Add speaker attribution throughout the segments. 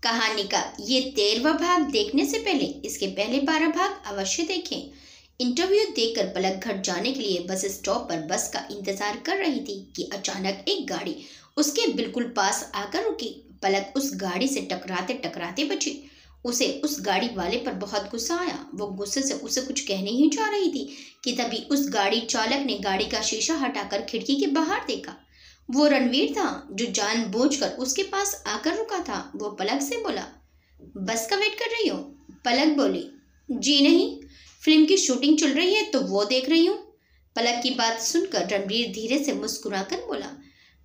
Speaker 1: कहानी का ये 13वां भाग देखने से पहले इसके पहले 12 भाग अवश्य देखें। इंटरव्यू देकर पलक घर जाने के लिए बस स्टॉप पर बस का इंतजार कर रही थी कि अचानक एक गाड़ी उसके बिल्कुल पास आकर रुकी। पलक उस गाड़ी से टकराते टकराते बची। उसे उस गाड़ी वाले पर बहुत गुस्सा आया। वो गुस्से से उसे कुछ कहने ही जा रही थी कि तभी उस गाड़ी चालक ने गाड़ी का शीशा हटाकर खिड़की के बाहर देखा। वो रणवीर था जो जानबूझकर उसके पास आकर रुका था। वो पलक से बोला, बस का वेट कर रही हो? पलक बोली, जी नहीं, फिल्म की शूटिंग चल रही है तो वो देख रही हूँ। पलक की बात सुनकर रणवीर धीरे से मुस्कुराकर बोला,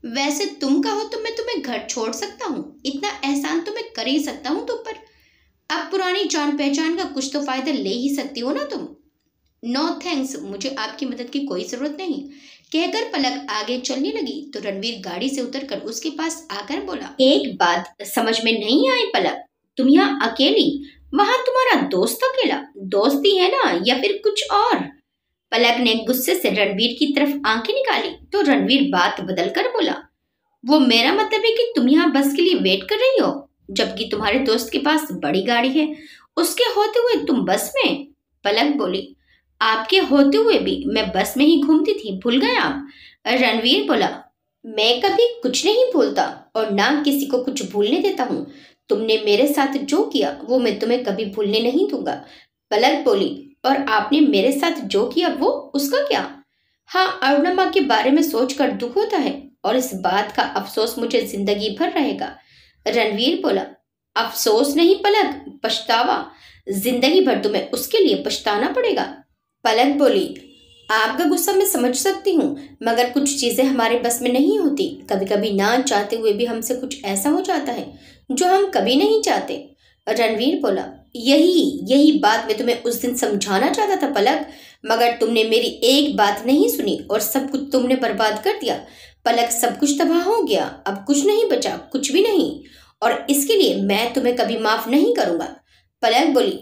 Speaker 1: वैसे तुम कहो तो मैं तुम्हें घर छोड़ सकता हूँ, इतना एहसान तो मैं कर ही सकता हूँ तुम पर। अब पुरानी जान पहचान का कुछ तो फायदा ले ही सकती हो ना तुम। नो थैंक्स, मुझे आपकी मदद की कोई जरूरत नहीं, कहकर पलक आगे चलने लगी तो रणवीर गाड़ी से उतरकर उसके पास आकर बोला, एक बात समझ में नहीं आई पलक, तुम यहाँ अकेली, वहां तुम्हारा दोस्त अकेला, दोस्ती है ना या फिर कुछ और? पलक ने गुस्से से रणवीर की तरफ आंखें निकाली तो रणवीर बात बदल कर बोला, वो मेरा मतलब है कि तुम यहाँ बस के लिए वेट कर रही हो जबकि तुम्हारे दोस्त के पास बड़ी गाड़ी है, उसके होते हुए तुम बस में? पलक बोली, आपके होते हुए भी मैं बस में ही घूमती थी, भूल गए आप? रणवीर बोला, मैं कभी कुछ नहीं भूलता और ना किसी को कुछ भूलने देता हूँ। तुमने मेरे साथ जो किया वो मैं तुम्हें कभी भूलने नहीं दूंगा। पलक बोली, और आपने मेरे साथ जो किया वो उसका क्या? हाँ, अरुणिमा के बारे में सोचकर दुख होता है और इस बात का अफसोस मुझे जिंदगी भर रहेगा। रणवीर बोला, अफसोस नहीं पलक, पछतावा, जिंदगी भर तुम्हें उसके लिए पछताना पड़ेगा। पलक बोली, आपका गुस्सा मैं समझ सकती हूँ मगर कुछ चीजें हमारे बस में नहीं होती, कभी कभी ना चाहते हुए भी हमसे कुछ ऐसा हो जाता है जो हम कभी नहीं चाहते। रणवीर बोला, यही बात मैं तुम्हें उस दिन समझाना चाहता था पलक, मगर तुमने मेरी एक बात नहीं सुनी और सब कुछ तुमने बर्बाद कर दिया। पलक, सब कुछ तबाह हो गया, अब कुछ नहीं बचा, कुछ भी नहीं, और इसके लिए मैं तुम्हें कभी माफ नहीं करूंगा। पलक बोली,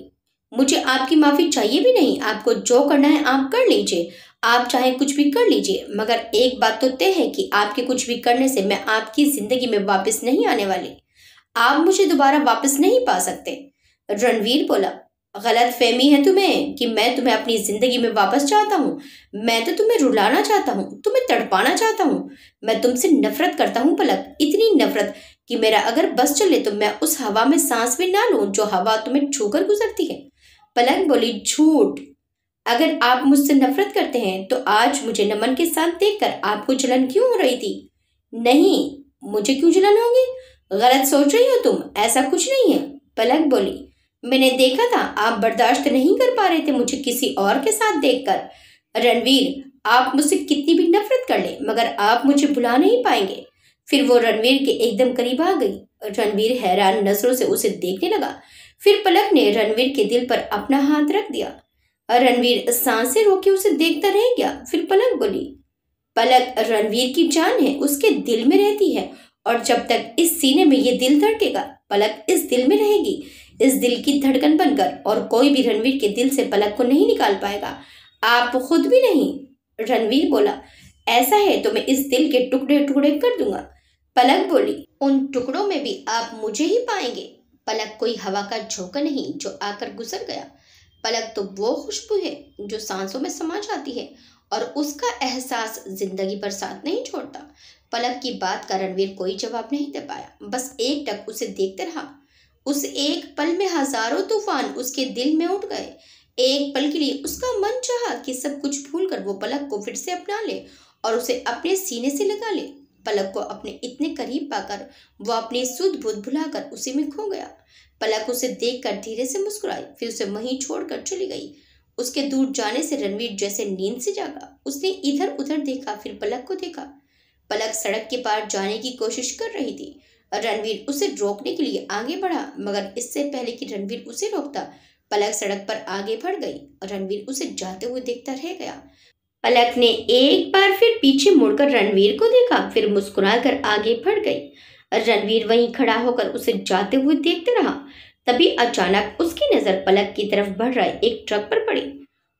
Speaker 1: मुझे आपकी माफी चाहिए भी नहीं, आपको जो करना है आप कर लीजिए, आप चाहे कुछ भी कर लीजिए, मगर एक बात तो तय है कि आपके कुछ भी करने से मैं आपकी जिंदगी में वापस नहीं आने वाली, आप मुझे दोबारा वापस नहीं पा सकते। रणवीर बोला, गलत फहमी है तुम्हें कि मैं तुम्हें अपनी जिंदगी में वापस चाहता हूँ, मैं तो तुम्हें रुलाना चाहता हूँ, तुम्हें तड़पाना चाहता हूँ, मैं तुमसे नफरत करता हूँ पलक, इतनी नफरत कि मेरा अगर बस चले तो मैं उस हवा में सांस भी ना लूं जो हवा तुम्हें छूकर गुजरती है। पलक बोली, झूठ, अगर आप मुझसे नफरत करते हैं तो आज मुझे नमन के साथ देखकर आपको जलन क्यों हो रही थी? नहीं, मुझे क्यों जलन होगी? गलत सोच रही हो तुम, ऐसा कुछ नहीं है। पलक बोली, मैंने देखा था आप बर्दाश्त नहीं कर पा रहे थे मुझे किसी और के साथ देखकर। रणवीर, आप मुझसे कितनी भी नफरत कर ले मगर आप मुझे भुला नहीं पाएंगे। फिर वो रणवीर के एकदम करीब आ गई। रणवीर हैरान नजरों से उसे देखने लगा। फिर पलक ने रणवीर के दिल पर अपना हाथ रख दिया। रणवीर सांसें रोके उसे देखता रह गया। फिर पलक बोली, पलक, रणवीर की जान है, उसके दिल में रहती है और जब तक इस सीने में ये दिल धड़केगा पलक इस दिल में रहेगी, इस दिल की धड़कन बनकर, और कोई भी रणवीर के दिल से पलक को नहीं निकाल पाएगा, आप खुद भी नहीं। रणवीर बोला, ऐसा है तो मैं इस दिल के टुकड़े टुकड़े कर दूंगा। पलक बोली, उन टुकड़ों में भी आप मुझे ही पाएंगे। पलक कोई हवा का झोंका नहीं जो आकर गुजर गया। पलक तो वो खुशबू है जो सांसों में समा जाती है और उसका एहसास जिंदगी भर साथ नहीं छोड़ता। पलक की बात का रणवीर कोई जवाब नहीं दे पाया, बस एकटक उसे देखते रहा। उस एक पल में हजारों तूफान उसके दिल में उठ गए। एक पल के लिए उसका मन चाहा कि सब कुछ भूलकर वो पलक को फिर से अपना ले और उसे अपने सीने से लगा ले। पलक को अपने इतने करीब पाकर वो अपनी सुध बुध भुलाकर उसी में खो गया। पलक उसे देखकर धीरे से मुस्कुराई, फिर उसे वहीं छोड़कर चली गई। उसके दूर जाने से रणवीर जैसे नींद से जागा। उसने इधर उधर देखा, फिर पलक को देखा। पलक सड़क के पार जाने की कोशिश कर रही थी। रणवीर उसे रोकने के लिए आगे बढ़ा मगर इससे पहले कि रणवीर उसे रोकता पलक सड़क पर आगे बढ़ गई। रणवीर उसे जाते हुए देखता रह गया। पलक ने एक बार फिर पीछे मुड़कर रणवीर को देखा, फिर मुस्कुराकर आगे बढ़ गई। रणवीर वहीं खड़ा होकर उसे जाते हुए देखते रहा। तभी अचानक उसकी नजर पलक की तरफ बढ़ रहे एक ट्रक पर पड़ी।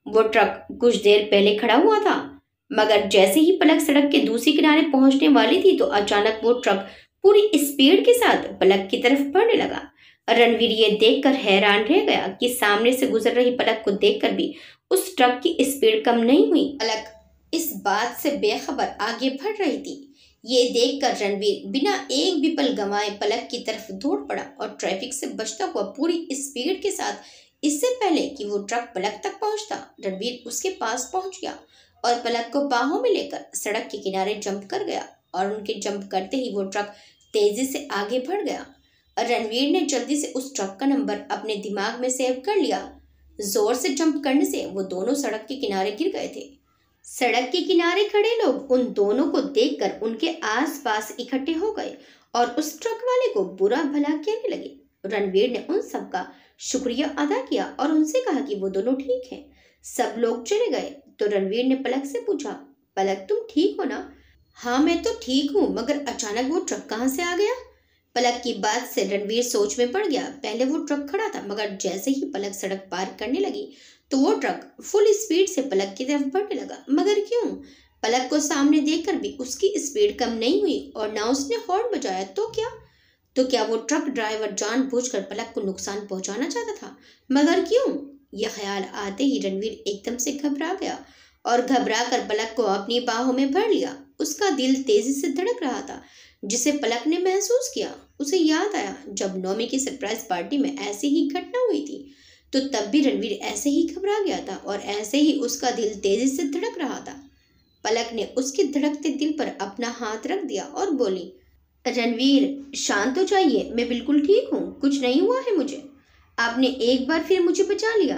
Speaker 1: वो ट्रक कुछ देर पहले खड़ा हुआ था मगर जैसे ही पलक सड़क के दूसरे किनारे पहुंचने वाली थी तो अचानक वो ट्रक पूरी स्पीड के साथ पलक की तरफ बढ़ने लगा। रणवीर ये देखकर हैरान रह गया कि सामने से गुजर रही पलक को देखकर भी उस ट्रक की स्पीड कम नहीं हुई। पलक इस बात से बेखबर आगे बढ़ रही थी। ये देखकर रणवीर बिना एक भी पल गंवाए पलक की तरफ दौड़ पड़ा और ट्रैफिक से बचता हुआ पूरी स्पीड के साथ, इससे पहले कि वो ट्रक पलक तक पहुंचता, रणवीर उसके पास पहुंच गया और पलक को बाहों में लेकर सड़क के किनारे जंप कर गया और उनके जंप करते ही वो ट्रक तेजी से आगे बढ़ गया। रणवीर ने जल्दी से उस ट्रक का नंबर अपने दिमाग में सेव कर लिया। जोर से जंप करने से वो दोनों सड़क के किनारे गिर गए थे। सड़क के किनारे खड़े लोग उन दोनों को देखकर उनके आसपास इकट्ठे हो गए और उस ट्रक वाले को बुरा भला कहने लगे। रणवीर ने उन सबका शुक्रिया अदा किया और उनसे कहा कि वो दोनों ठीक हैं। सब लोग चले गए तो रणवीर ने पलक से पूछा, पलक तुम ठीक हो ना? हाँ मैं तो ठीक हूँ, मगर अचानक वो ट्रक कहाँ से आ गया? पलक की बात से रणवीर सोच में पड़ गया। पहले वो ट्रक खड़ा था, मगर जैसे ही पलक सड़क पार करने लगी तो वो ट्रक फुल स्पीड से पलक की तरफ बढ़ने लगा। मगर क्यों? पलक को सामने देखकर भी उसकी स्पीड कम नहीं हुई और ना उसने हॉर्न बजाया। तो क्या वो ट्रक ड्राइवर जानबूझकर पलक को नुकसान पहुंचाना चाहता था? मगर क्यों? यह ख्याल आते ही रणवीर एकदम से घबरा गया और घबरा कर पलक को अपनी बाहों में भर लिया। उसका दिल तेजी से धड़क रहा था, जिसे पलक ने महसूस किया। उसे याद आया जब नौमी की सरप्राइज पार्टी में ऐसी ही घटना हुई थी, तो तब भी रणवीर ऐसे ही घबरा गया था और ऐसे ही उसका दिल तेजी से धड़क रहा था। पलक ने उसके धड़कते दिल पर अपना हाथ रख दिया और बोली, रणवीर शांत हो जाइए, मैं बिल्कुल ठीक हूँ, कुछ नहीं हुआ है मुझे। आपने एक बार फिर मुझे बचा लिया।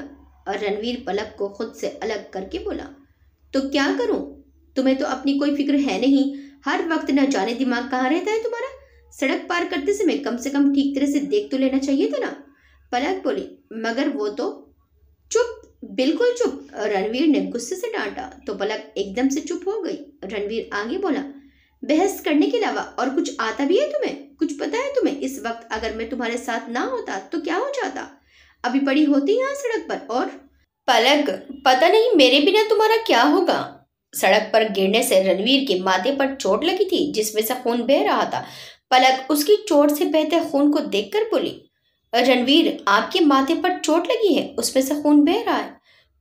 Speaker 1: और रणवीर पलक को खुद से अलग करके बोला, तो क्या करूं? तुम्हें तो अपनी कोई फिक्र है नहीं, हर वक्त न जाने दिमाग कहाँ रहता है तुम्हारा। सड़क पार करते समय कम से कम ठीक तरह से देख तो लेना चाहिए था ना। पलक बोली, मगर वो तो। चुप, बिल्कुल चुप, रणवीर ने गुस्से से डांटा तो पलक एकदम से चुप हो गई। रणवीर आगे बोला, बहस करने के अलावा और कुछ आता भी है तुम्हें? कुछ पता है तुम्हें इस वक्त अगर मैं तुम्हारे साथ ना होता तो क्या हो जाता? अभी पड़ी होती यहाँ सड़क पर। और पलक, पता नहीं मेरे बिना तुम्हारा क्या होगा। सड़क पर गिरने से रणवीर के माथे पर चोट लगी थी, जिसमें से खून बह रहा था। पलक उसकी चोट से बहते खून को देखकर बोली, रणवीर आपके माथे पर चोट लगी है, उसमें से खून बह रहा है।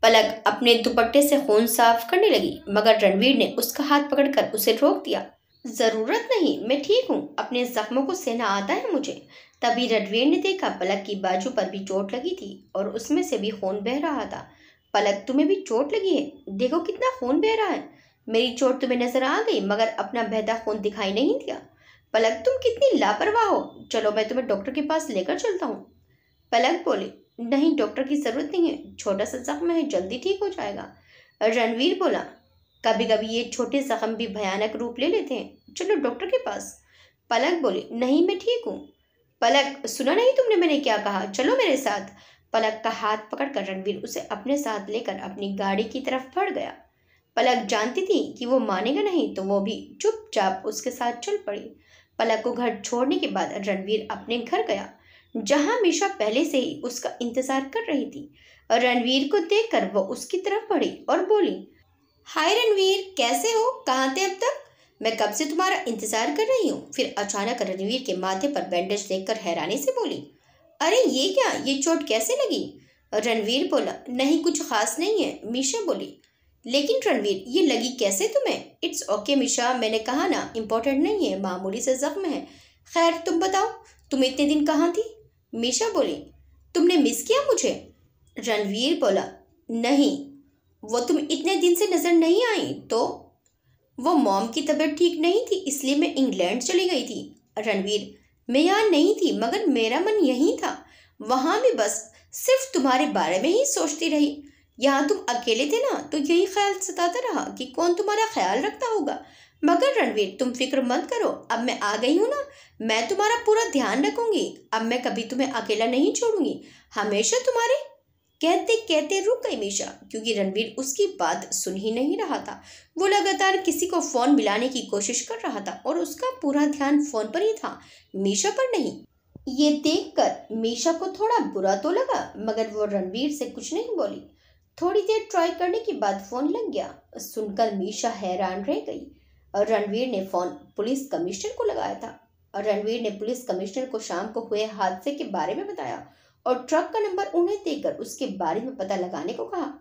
Speaker 1: पलक अपने दुपट्टे से खून साफ करने लगी, मगर रणवीर ने उसका हाथ पकड़कर उसे रोक दिया। जरूरत नहीं, मैं ठीक हूँ, अपने जख्मों को सहना आता है मुझे। तभी रणवीर ने देखा पलक की बाजू पर भी चोट लगी थी और उसमें से भी खून बह रहा था। पलक, तुम्हें भी चोट लगी है? देखो कितना खून बह रहा है। मेरी चोट तुम्हें नजर आ गई, मगर अपना बहता खून दिखाई नहीं दिया। पलक, तुम कितनी लापरवाह हो। चलो मैं तुम्हें डॉक्टर के पास लेकर चलता हूँ। पलक बोली, नहीं, डॉक्टर की जरूरत नहीं है, छोटा सा जख्म है, जल्दी ठीक हो जाएगा। रणवीर बोला, कभी कभी ये छोटे जख्म भी भयानक रूप ले लेते हैं, चलो डॉक्टर के पास। पलक बोली, नहीं मैं ठीक हूँ। पलक, सुना नहीं तुमने मैंने क्या कहा, चलो मेरे साथ। पलक का हाथ पकड़कर रणवीर उसे अपने साथ लेकर अपनी गाड़ी की तरफ बढ़ गया। पलक जानती थी कि वो मानेगा नहीं, तो वो भी चुपचाप उसके साथ चल पड़ी। पलक को घर छोड़ने के बाद रणवीर अपने घर गया, जहां मीशा पहले से ही उसका इंतजार कर रही थी। रणवीर को देखकर वो उसकी तरफ बढ़ी और बोली, हाय रणवीर, कैसे हो? कहाँ थे अब तक? मैं कब से तुम्हारा इंतजार कर रही हूँ। फिर अचानक रणवीर के माथे पर बैंडेज देखकर हैरानी से बोली, अरे ये क्या, ये चोट कैसे लगी? रणवीर बोला, नहीं कुछ खास नहीं है। मीशा बोली, लेकिन रणवीर ये लगी कैसे तुम्हें? इट्स ओके मीशा, मैंने कहा ना, इम्पोर्टेंट नहीं है, मामूली से जख्म है। खैर तुम बताओ, तुम इतने दिन कहाँ थी? मीशा बोली, तुमने मिस किया मुझे? रणवीर बोला, नहीं, वो तुम इतने दिन से नजर नहीं आई तो? वो मॉम की तबीयत ठीक नहीं थी, इसलिए मैं इंग्लैंड चली गई थी। रणवीर, मैं यहाँ नहीं थी, मगर मेरा मन यहीं था। वहां भी बस सिर्फ तुम्हारे बारे में ही सोचती रही। यहाँ तुम अकेले थे ना, तो यही ख्याल सताता रहा कि कौन तुम्हारा ख्याल रखता होगा। मगर रणवीर, तुम फिक्र मत करो, अब मैं आ गई हूँ ना, मैं तुम्हारा पूरा ध्यान रखूंगी। अब मैं कभी तुम्हें अकेला नहीं छोड़ूंगी, हमेशा तुम्हारे। कहते कहते रुक गई मीशा, क्योंकि रणवीर उसकी बात सुन ही नहीं रहा था। वो लगातार किसी को फोन मिलाने की कोशिश कर रहा था और उसका पूरा ध्यान फोन पर ही था, मीशा पर नहीं। ये देखकर मीशा को थोड़ा बुरा तो लगा, मगर वो रणवीर से कुछ नहीं बोली। थोड़ी देर ट्राई करने के बाद फोन लग गया। सुनकर मीशा हैरान रह गई। और रणवीर ने फोन पुलिस कमिश्नर को लगाया था। और रणवीर ने पुलिस कमिश्नर को शाम को हुए हादसे के बारे में बताया और ट्रक का नंबर उन्हें देकर उसके बारे में पता लगाने को कहा।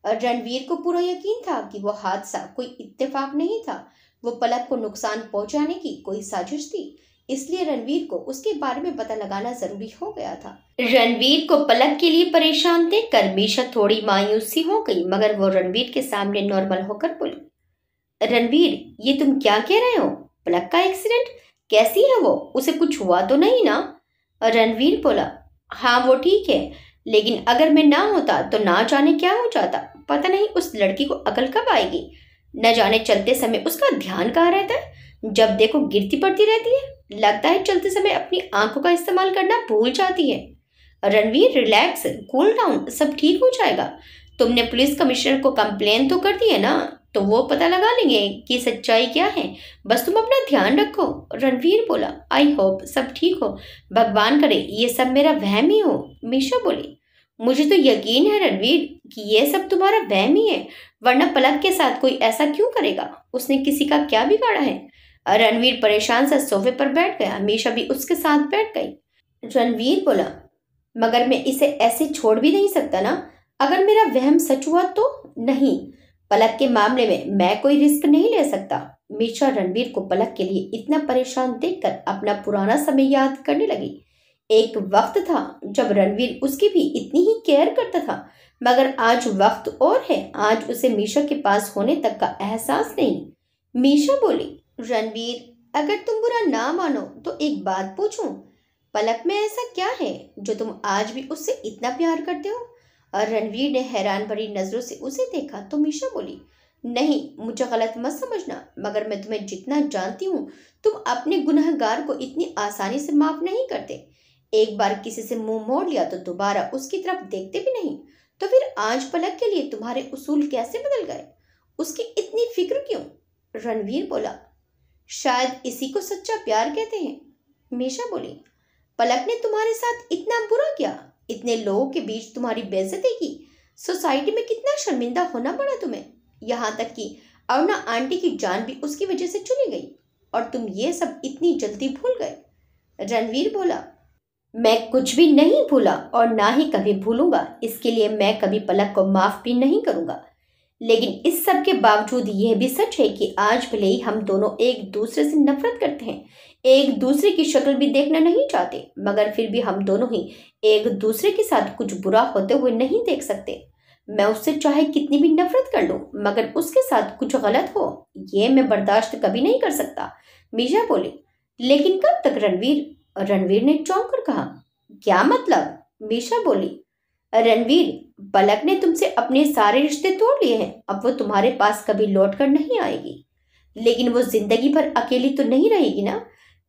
Speaker 1: और रणवीर को पूरा यकीन था कि वो हादसा कोई इत्तेफाक नहीं था, वो पलक को नुकसान पहुंचाने की कोई साजिश थी। इसलिए रणवीर को उसके बारे में पता लगाना जरूरी हो गया था। रणवीर को पलक के लिए परेशान देखकर मीशा थोड़ी मायूस सी हो गई, मगर वो रणवीर के सामने नॉर्मल होकर बोली, रणवीर ये तुम क्या कह रहे हो? पलक का एक्सीडेंट? कैसी है वो? उसे कुछ हुआ तो नहीं ना? रणवीर बोला, हाँ वो ठीक है, लेकिन अगर मैं ना होता तो ना जाने क्या हो जाता। पता नहीं उस लड़की को अकल कब आएगी। न जाने चलते समय उसका ध्यान कहाँ रहता है, जब देखो गिरती पड़ती रहती है। लगता है चलते समय अपनी आंखों का इस्तेमाल करना भूल जाती है। रणवीर रिलैक्स, कूल डाउन, सब ठीक हो जाएगा। तुमने पुलिस कमिश्नर को कंप्लेन तो कर दी है ना, तो वो पता लगा लेंगे कि सच्चाई क्या है। बस तुम अपना ध्यान रखो। रणवीर बोला, आई होप सब ठीक हो, भगवान करे ये सब मेरा वहम ही हो। मीशा बोली, मुझे तो यकीन है रणवीर कि ये सब तुम्हारा वहम ही है, वरना पलक के साथ कोई ऐसा क्यों करेगा? उसने किसी का क्या बिगाड़ा है? रणवीर परेशान सा सोफे पर बैठ गया। मीशा भी उसके साथ बैठ गई। रणवीर बोला, मगर मैं इसे ऐसे छोड़ भी नहीं सकता ना। अगर मेरा वहम सच हुआ तो? नहीं, पलक के मामले में मैं कोई रिस्क नहीं ले सकता। मीशा रणवीर को पलक के लिए इतना परेशान देखकर अपना पुराना समय याद करने लगी। एक वक्त था जब रणवीर उसकी भी इतनी ही केयर करता था, मगर आज वक्त और है। आज उसे मीशा के पास होने तक का एहसास नहीं। मीशा बोली, रणवीर अगर तुम बुरा ना मानो तो एक बात पूछूं, पलक में ऐसा क्या है जो तुम आज भी उससे इतना प्यार करते हो? और रणवीर ने हैरान भरी नजरों से उसे देखा तो मीशा बोली, नहीं मुझे गलत मत समझना, मगर मैं तुम्हें जितना जानती हूँ तुम अपने गुनहगार को इतनी आसानी से माफ नहीं करते। एक बार किसी से मुंह मोड़ लिया तो दोबारा उसकी तरफ देखते भी नहीं। तो फिर आज पलक के लिए तुम्हारे उसूल कैसे बदल गए? उसकी इतनी फिक्र क्यों? रणवीर बोला, शायद इसी को सच्चा प्यार कहते हैं। मीशा बोली, पलक ने तुम्हारे साथ इतना बुरा किया, इतने लोगों के बीच तुम्हारी बेइज्जती की, सोसाइटी में कितना शर्मिंदा होना पड़ा तुम्हें, यहाँ तक कि अरुणा आंटी की जान भी उसकी वजह से चली गई, और तुम ये सब इतनी जल्दी भूल गए। रणवीर बोला, मैं कुछ भी नहीं भूला और ना ही कभी भूलूंगा। इसके लिए मैं कभी पलक को माफ भी नहीं करूंगा। लेकिन इस सब के बावजूद यह भी सच है कि आज भले ही हम दोनों एक दूसरे से नफरत करते हैं, एक दूसरे की शक्ल भी देखना नहीं चाहते, मगर फिर भी हम दोनों ही एक दूसरे के साथ कुछ बुरा होते हुए नहीं देख सकते। मैं उससे चाहे कितनी भी नफरत कर लूं, मगर उसके साथ कुछ गलत हो ये मैं बर्दाश्त कभी नहीं कर सकता। मीशा बोली, लेकिन कब तक रणवीर? रणवीर ने चौंक कर कहा, क्या मतलब? मीशा बोली, रणवीर पलक ने तुमसे अपने सारे रिश्ते तोड़ लिए हैं। अब वो तुम्हारे पास कभी लौट कर नहीं आएगी। लेकिन वो जिंदगी भर अकेली तो नहीं रहेगी ना,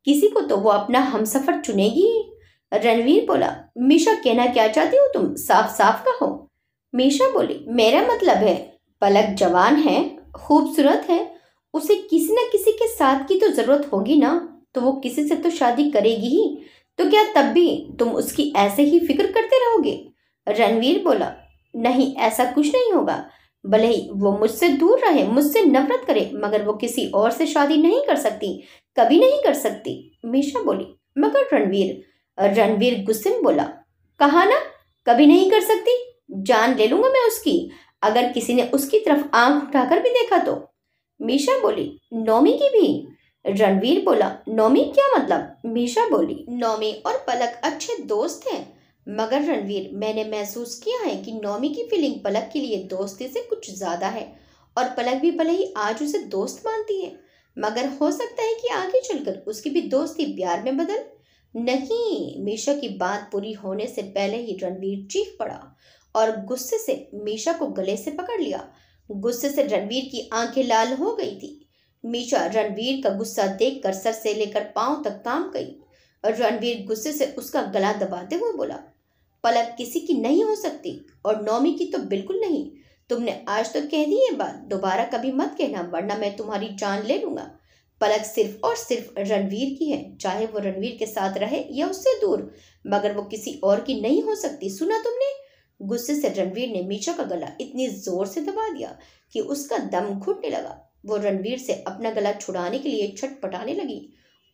Speaker 1: किसी को तो वो अपना हमसफर चुनेगी ही। रणवीर बोला, मीशा कहना क्या चाहती हो तुम? साफ साफ कहो। मीशा बोली, मेरा मतलब है पलक जवान है, खूबसूरत है, उसे किसी न किसी के साथ की तो जरूरत होगी ना, तो वो किसी से तो शादी करेगी ही। तो क्या तब भी तुम उसकी ऐसे ही फिक्र करते रहोगे? रणवीर बोला, नहीं ऐसा कुछ नहीं होगा। भले ही वो मुझसे दूर रहे, मुझसे नफरत करे, मगर वो किसी और से शादी नहीं कर सकती, कभी नहीं कर सकती। मीशा बोली, मगर रणवीर गुस्से में बोला, कहा ना कभी नहीं कर सकती, जान ले लूंगा मैं उसकी अगर किसी ने उसकी तरफ आंख उठाकर भी देखा तो। मीशा बोली, नौमी की भी? रणवीर बोला, नौमी क्या मतलब? मीशा बोली, नौमी और पलक अच्छे दोस्त हैं, मगर रणवीर मैंने महसूस किया है कि नौमी की फीलिंग पलक के लिए दोस्ती से कुछ ज्यादा है, और पलक भी भले ही आज उसे दोस्त मानती है, मगर हो सकता है कि आगे चलकर उसकी भी दोस्ती प्यार में बदल। नहीं, मीशा की बात पूरी होने से पहले ही रणवीर चीख पड़ा और गुस्से से मीशा को गले से पकड़ लिया। गुस्से से रणवीर की आंखें लाल हो गई थी। मीशा रणवीर का गुस्सा देखकर सर से लेकर पांव तक काम गई, और रणवीर गुस्से से उसका गला दबाते हुए बोला, पलक किसी की नहीं हो सकती, और नौमी की तो बिल्कुल नहीं। तुमने आज तो कह दी ये बात, दोबारा कभी मत कहना, वरना मैं तुम्हारी जान ले लूंगा। पलक सिर्फ और सिर्फ रणवीर की है, चाहे वो रणवीर के साथ रहे या उससे दूर, मगर वो किसी और की नहीं हो सकती। सुना तुमने? गुस्से से रणवीर ने मीशा का गला इतनी जोर से दबा दिया कि उसका दम घुटने लगा। वो रणवीर से अपना गला छुड़ाने के लिए छटपटाने लगी।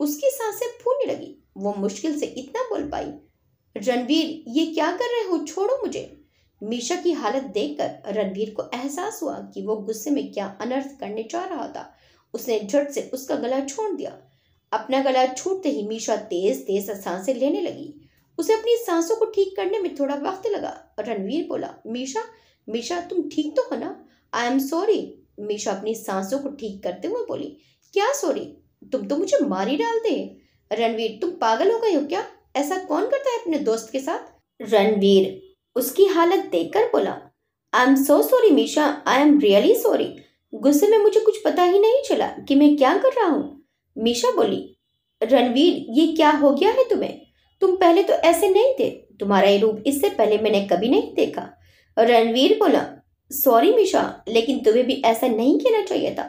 Speaker 1: उसकी सांसें फूलने लगी। वो मुश्किल से इतना बोल पाई, रणवीर ये क्या कर रहे हो, छोड़ो मुझे। मीशा की हालत देखकर रणवीर को एहसास हुआ कि वो गुस्से में क्या अनर्थ करने जा रहा था। उसने झट से उसका गला छोड़ दिया। अपना गला छूटते ही मीशा तेज तेज सांसें लेने लगी। उसे अपनी सांसों को ठीक करने में थोड़ा वक्त लगा। रणवीर बोला, मीशा मीशा तुम ठीक तो हो ना? I am sorry. मीशा अपनी सांसों को ठीक करते हुए बोली, क्या सॉरी? तुम तो मुझे मार ही डालते। रणवीर तुम पागल हो गए हो क्या? ऐसा कौन करता है अपने दोस्त के साथ? रणवीर उसकी हालत देखकर बोला, I am so sorry Misha, I am really sorry. गुस्से में मुझे कुछ पता ही नहीं चला कि मैं क्या कर रहा हूँ। मीशा बोली, रणवीर ये क्या हो गया है तुम्हें? तुम पहले तो ऐसे नहीं थे। तुम्हारा ये रूप इससे पहले मैंने कभी नहीं देखा। रणवीर बोला, सॉरी मीशा, लेकिन तुम्हें भी ऐसा नहीं कहना चाहिए था।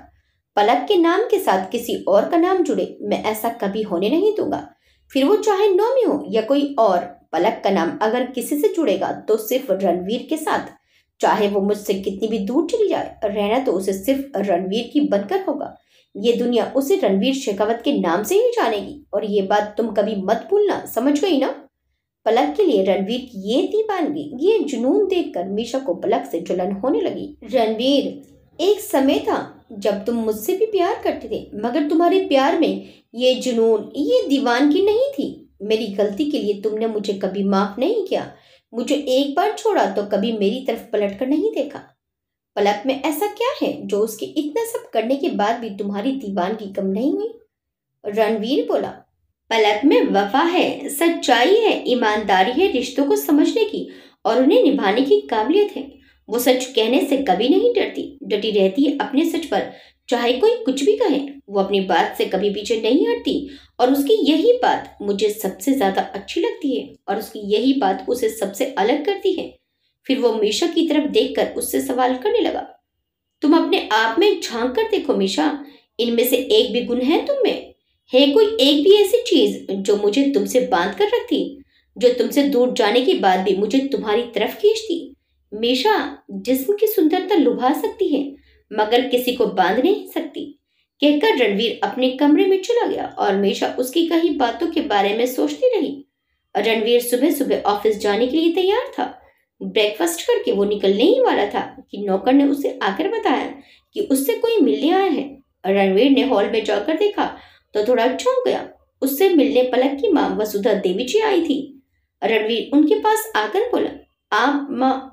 Speaker 1: पलक के नाम के साथ किसी और का नाम जुड़े, मैं ऐसा कभी होने नहीं दूंगा। फिर वो चाहे नौमी हो या कोई और, पलक का नाम अगर किसी से जुड़ेगा तो सिर्फ रणवीर के साथ। चाहे वो मुझसे कितनी भी दूर चली जाए, रहना तो उसे सिर्फ रणवीर की बनकर होगा। ये दुनिया उसे रणवीर शेखावत के नाम से ही जानेगी, और ये बात तुम कभी मत भूलना, समझ गई ना? पलक के लिए रणवीर की ये दीवानगी, ये जुनून देखकर मीशा को पलक से जलन होने लगी। रणवीर एक समय था जब तुम मुझसे भी प्यार करते थे, मगर तुम्हारे प्यार में ये जुनून, ये दीवानगी नहीं थी। मेरी गलती के लिए तुमने मुझे कभी माफ नहीं किया। मुझे एक बार छोड़ा तो कभी मेरी तरफ पलट कर नहीं देखा। पलक में ऐसा क्या है जो उसके इतना सब करने के बाद भी तुम्हारी दीवानगी कम नहीं हुई? रणवीर बोला, पलक में वफा है, सच्चाई है, ईमानदारी है, रिश्तों को समझने की और उन्हें निभाने की काबिलियत है। वो सच कहने से कभी नहीं डरती, डटी रहती है अपने सच पर, चाहे कोई कुछ भी कहे। वो अपनी बात से कभी पीछे नहीं हटती, और उसकी यही बात मुझे सबसे ज्यादा अच्छी लगती है, और उसकी यही बात उसे सबसे अलग करती है। फिर वो मीशा की तरफ देखकर उससे सवाल करने लगा, तुम अपने आप में झांक कर देखो मीशा, इनमें से एक भी गुण है तुम में? है कोई एक भी ऐसी चीज जो मुझे तुमसे बांध कर रखती, जो तुमसे दूर जाने के बाद भी मुझे तुम्हारी तरफ खींचती? मीशा, जिस्म की सुंदरता लुभा सकती है मगर किसी को बांध नहीं सकती। कहकर रणवीर अपने कमरे में चला गया और मीशा उसकी कही बातों के बारे में सोचती रही। रणवीर सुबह सुबह ऑफिस जाने के लिए तैयार था। ब्रेकफास्ट करके वो निकलने ही वाला था कि नौकर ने उसे आकर बताया कि उससे कोई मिलने आया है। रणवीर ने हॉल में जाकर देखा तो थोड़ा चौंक गया। उससे मिलने पलक की माँ वसुधा देवी जी आई थी। रणवीर उनके पास आकर बोला, आप माँ।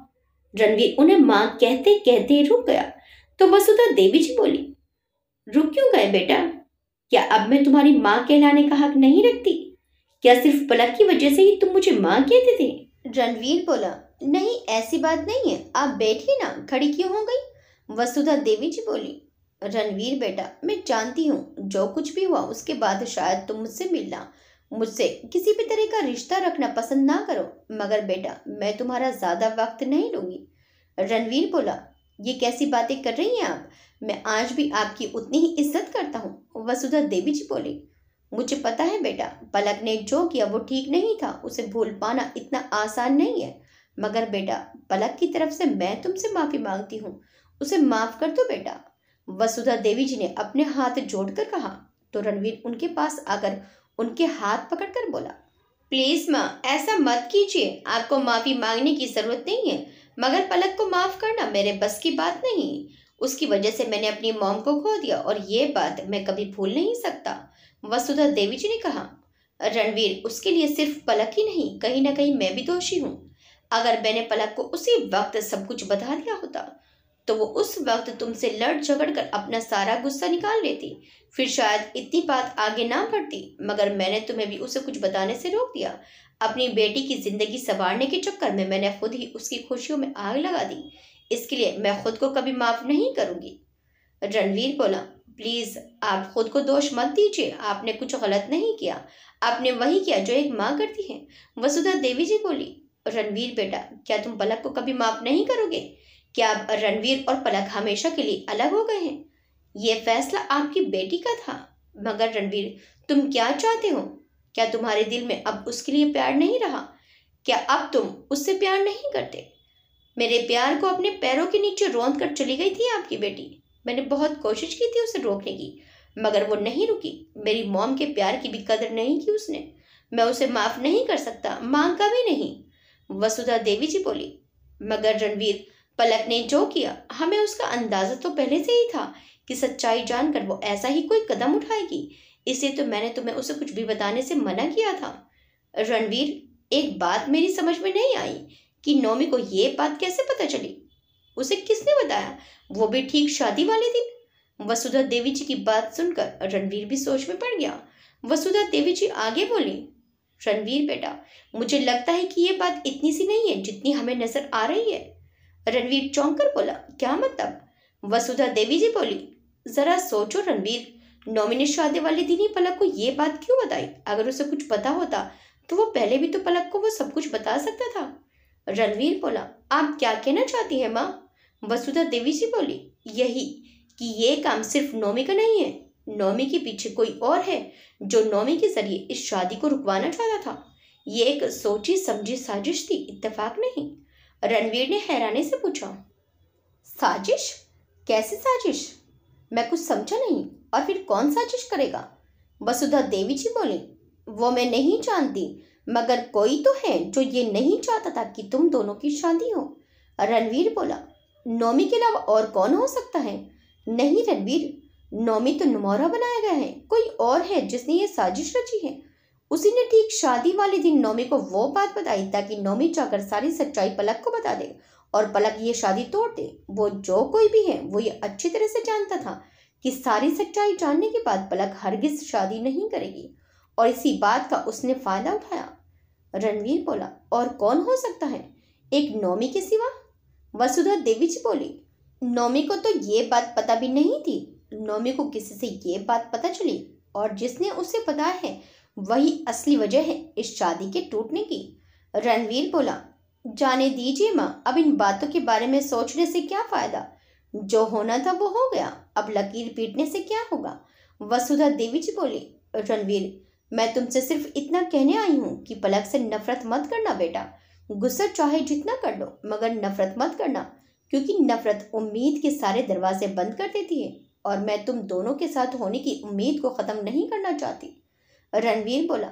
Speaker 1: रणवीर उन्हें माँ कहते कहते रुक गया तो वसुधा देवी जी बोली, रुक क्यों गए बेटा? क्या अब मैं तुम्हारी माँ कहलाने का हक नहीं रखती? क्या सिर्फ पलक की वजह से ही तुम मुझे माँ कहते थे? रणवीर बोला, नहीं ऐसी बात नहीं है, आप बैठिए ना, खड़ी क्यों हो गई? वसुधा देवी जी बोली, रणवीर बेटा, मैं जानती हूँ जो कुछ भी हुआ उसके बाद शायद तुम मुझसे मिलना, मुझसे किसी भी तरह का रिश्ता रखना पसंद ना करो, मगर बेटा मैं तुम्हारा ज्यादा वक्त नहीं लूंगी। रणवीर बोला, ये कैसी बातें कर रही हैं आप? मैं आज भी आपकी उतनी ही इज्जत करता हूँ। वसुधा देवी जी बोली, मुझे पता है बेटा, पलक ने जो किया वो ठीक नहीं था, उसे भूल पाना इतना आसान नहीं है, मगर बेटा पलक की तरफ से मैं तुमसे माफी मांगती हूँ, उसे माफ कर दो बेटा। वसुधा देवी जी ने अपने हाथ जोड़कर कहा तो रणवीर उनके पास आकर उनके हाथ पकड़कर बोला, प्लीज माँ ऐसा मत कीजिए, आपको माफी मांगने की जरूरत नहीं है, मगर पलक को माफ करना मेरे बस की बात नहीं। उसकी वजह से मैंने अपनी मॉम को खो दिया और ये बात मैं कभी भूल नहीं सकता। वसुधा देवी जी ने कहा, रणवीर उसके लिए सिर्फ पलक ही नहीं, कहीं ना कहीं मैं भी दोषी हूँ। अगर मैंने पलक को उसी वक्त सब कुछ बता दिया होता तो वो उस वक्त तुमसे लड़ झगड़ कर अपना सारा गुस्सा निकाल लेती, फिर शायद इतनी बात आगे ना बढ़ती, मगर मैंने तुम्हें भी उसे कुछ बताने से रोक दिया। अपनी बेटी की जिंदगी संवारने के चक्कर में मैंने खुद ही उसकी खुशियों में आग लगा दी, इसके लिए मैं खुद को कभी माफ नहीं करूंगी। रणवीर बोला, प्लीज आप खुद को दोष मत दीजिए, आपने कुछ गलत नहीं किया, आपने वही किया जो एक माँ करती है। वसुधा देवी जी बोली, रणवीर बेटा क्या तुम पलक को कभी माफ नहीं करोगे? क्या अब रणवीर और पलक हमेशा के लिए अलग हो गए हैं? ये फैसला आपकी बेटी का था, मगर रणवीर तुम क्या चाहते हो? क्या तुम्हारे दिल में अब उसके लिए प्यार नहीं रहा? क्या अब तुम उससे प्यार नहीं करते? मेरे प्यार को अपने पैरों के नीचे रौंद कर चली गई थी आपकी बेटी। मैंने बहुत कोशिश की थी उसे रोकने की, मगर वो नहीं रुकी। मेरी मॉम के प्यार की भी कदर नहीं की उसने। मैं उसे माफ नहीं कर सकता, माँ का भी नहीं। वसुधा देवी जी बोली। मगर रणवीर, पलक ने जो किया, हमें उसका अंदाजा तो पहले से ही था कि सच्चाई जानकर वो ऐसा ही कोई कदम उठाएगी। इसलिए तो मैंने तुम्हें उसे कुछ भी बताने से मना किया था। रणवीर, एक बात मेरी समझ में नहीं आई कि नौमी को ये बात कैसे पता चली? उसे किसने बताया, वो भी ठीक शादी वाले दिन? वसुधा देवी जी की बात सुनकर रणवीर भी सोच में पड़ गया। वसुधा देवी जी आगे बोली। रणवीर बेटा, मुझे लगता है कि ये बात इतनी सी नहीं है जितनी हमें नजर आ रही है। रणवीर चौंक कर बोला। क्या मतलब? वसुधा देवी जी बोली। जरा सोचो रणवीर, नौमी ने शादी वाले दिन ही पलक को ये बात क्यों बताई? अगर उसे कुछ पता होता तो वो पहले भी तो पलक को वो सब कुछ बता सकता था। रणवीर बोला। आप क्या कहना चाहती हैं माँ? वसुधा देवी जी बोली। यही कि ये काम सिर्फ नौमी का नहीं है। नौमी के पीछे कोई और है जो नौमी के जरिए इस शादी को रुकवाना चाहता था। ये एक सोची समझी साजिश थी, इत्तेफाक नहीं। रणवीर ने हैरानी से पूछा। साजिश? कैसी साजिश? मैं कुछ समझा नहीं। और फिर कौन साजिश करेगा? वसुधा देवी जी बोली। वो मैं नहीं जानती, मगर कोई तो है जो ये नहीं चाहता था कि तुम दोनों की शादी हो। रणवीर बोला। नौमी के अलावा और कौन हो सकता है? नहीं रणवीर, नौमी तो नुमौरा बनाया गया है। कोई और है जिसने ये साजिश रची है। उसी ने ठीक शादी वाले दिन नौमी को वो बात बताई ताकि नौमी चाहकर सारी सच्चाई पलक को बता दे और पलक ये शादी तोड़ दे। वो जो कोई भी है वो ये अच्छी तरह से जानता था कि सारी सच्चाई जानने के बाद पलक हरगिज शादी नहीं करेगी, और इसी बात का उसने फायदा उठाया। रणवीर बोला। और कौन हो सकता है एक नौमी के सिवा? वसुधा देवी जी बोली। नौमी को तो ये बात पता भी नहीं थी। नौमी को किसी से ये बात पता चली, और जिसने उसे पता है वही असली वजह है इस शादी के टूटने की। रणवीर बोला। जाने दीजिए माँ, अब इन बातों के बारे में सोचने से क्या फायदा? जो होना था वो हो गया, अब लकीर पीटने से क्या होगा? वसुधा देवी जी बोली। रणवीर, मैं तुमसे सिर्फ इतना कहने आई हूँ कि पलक से नफरत मत करना बेटा। गुस्सा चाहे जितना कर लो, मगर नफरत मत करना, क्योंकि नफरत उम्मीद के सारे दरवाजे बंद कर देती है, और मैं तुम दोनों के साथ होने की उम्मीद को ख़त्म नहीं करना चाहती। रणवीर बोला।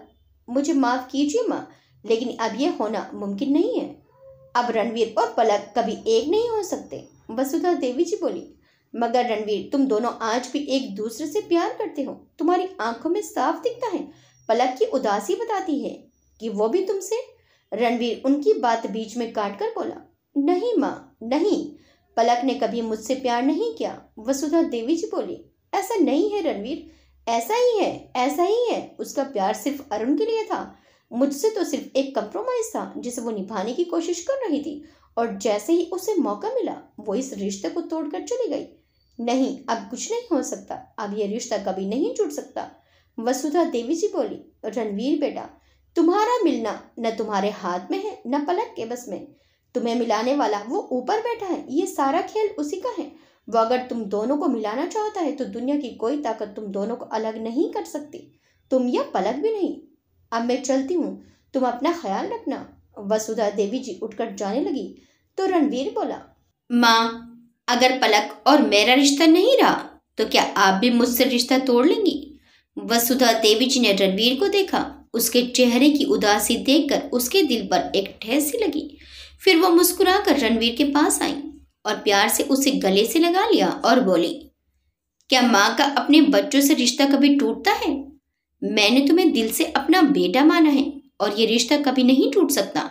Speaker 1: मुझे माफ़ कीजिए माँ, लेकिन अब यह होना मुमकिन नहीं है। अब रणवीर और पलक कभी एक नहीं हो सकते। वसुधा देवी जी बोली। मगर रणवीर, तुम दोनों आज भी एक दूसरे से प्यार करते हो। तुम्हारी आंखों में साफ दिखता है। पलक की उदासी बताती है कि वो भी तुमसे। रणवीर उनकी बात बीच में काट कर बोला। नहीं माँ, नहीं, पलक ने कभी मुझसे प्यार नहीं किया। वसुधा देवी जी बोली। ऐसा नहीं है रणवीर, ऐसा ही है, ऐसा ही है। उसका प्यार सिर्फ अरुण के लिए था। मुझसे तो सिर्फ एक कंप्रोमाइज था जिसे वो निभाने की कोशिश कर रही थी, और जैसे ही उसे मौका मिला वो इस रिश्ते को तोड़कर चली गई। नहीं, अब कुछ नहीं हो सकता। अब यह रिश्ता कभी नहीं जुड़ सकता। वसुधा देवी जी बोली। रणवीर बेटा, तुम्हारा मिलना न तुम्हारे हाथ में है न पलक के बस में। तुम्हें मिलाने वाला वो ऊपर बैठा है। ये सारा खेल उसी का है। वो अगर तुम दोनों को मिलाना चाहता है तो दुनिया की कोई ताकत तुम दोनों को अलग नहीं कर सकती, तुम या पलक भी नहीं। अब मैं चलती हूँ, तुम अपना ख्याल रखना। वसुधा देवी जी उठकर जाने लगी तो रणवीर बोला। माँ, अगर पलक और मेरा रिश्ता नहीं रहा तो क्या आप भी मुझसे रिश्ता तोड़ लेंगी? वसुधा देवी जी ने रणवीर को देखा। उसके चेहरे की उदासी देखकर उसके दिल पर एक ठेस सी लगी। फिर वो मुस्कुराकर रणवीर के पास आई और प्यार से उसे गले से लगा लिया और बोली। क्या माँ का अपने बच्चों से रिश्ता कभी टूटता है? मैंने तुम्हें दिल से अपना बेटा माना है और ये रिश्ता कभी नहीं टूट सकता।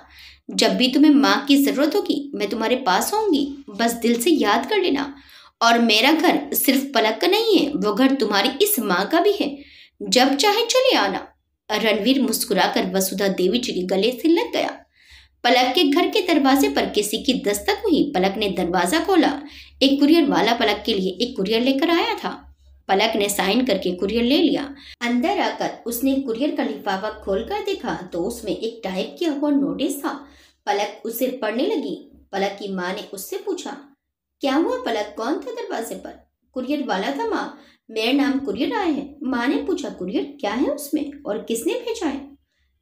Speaker 1: जब भी तुम्हें माँ की जरूरत होगी मैं तुम्हारे पास आऊंगी, बस दिल से याद कर लेना। और मेरा घर सिर्फ पलक का नहीं है, वो घर तुम्हारी इस माँ का भी है। जब चाहे चले आना। रणवीर मुस्कुराकर वसुधा देवी जी के गले से लग गया। पलक के घर के दरवाजे पर किसी की दस्तक हुई। पलक ने दरवाजा खोला। एक कुरियर वाला पलक के लिए एक कुरियर लेकर आया था। पलक ने साइन करके कुरियर ले लिया। अंदर आकर उसने कुरियर का लिफाफा खोलकर देखा तो उसमें एक टाइप किया हुआ नोटिस था। पलक उसे पढ़ने लगी। पलक की माँ ने उससे पूछा, क्या हुआ पलक, कौन था दरवाजे पर? कुरियर वाला था माँ, मेरे नाम कुरियर आए हैं। माँ ने पूछा, कुरियर क्या है उसमें और किसने भेजा है?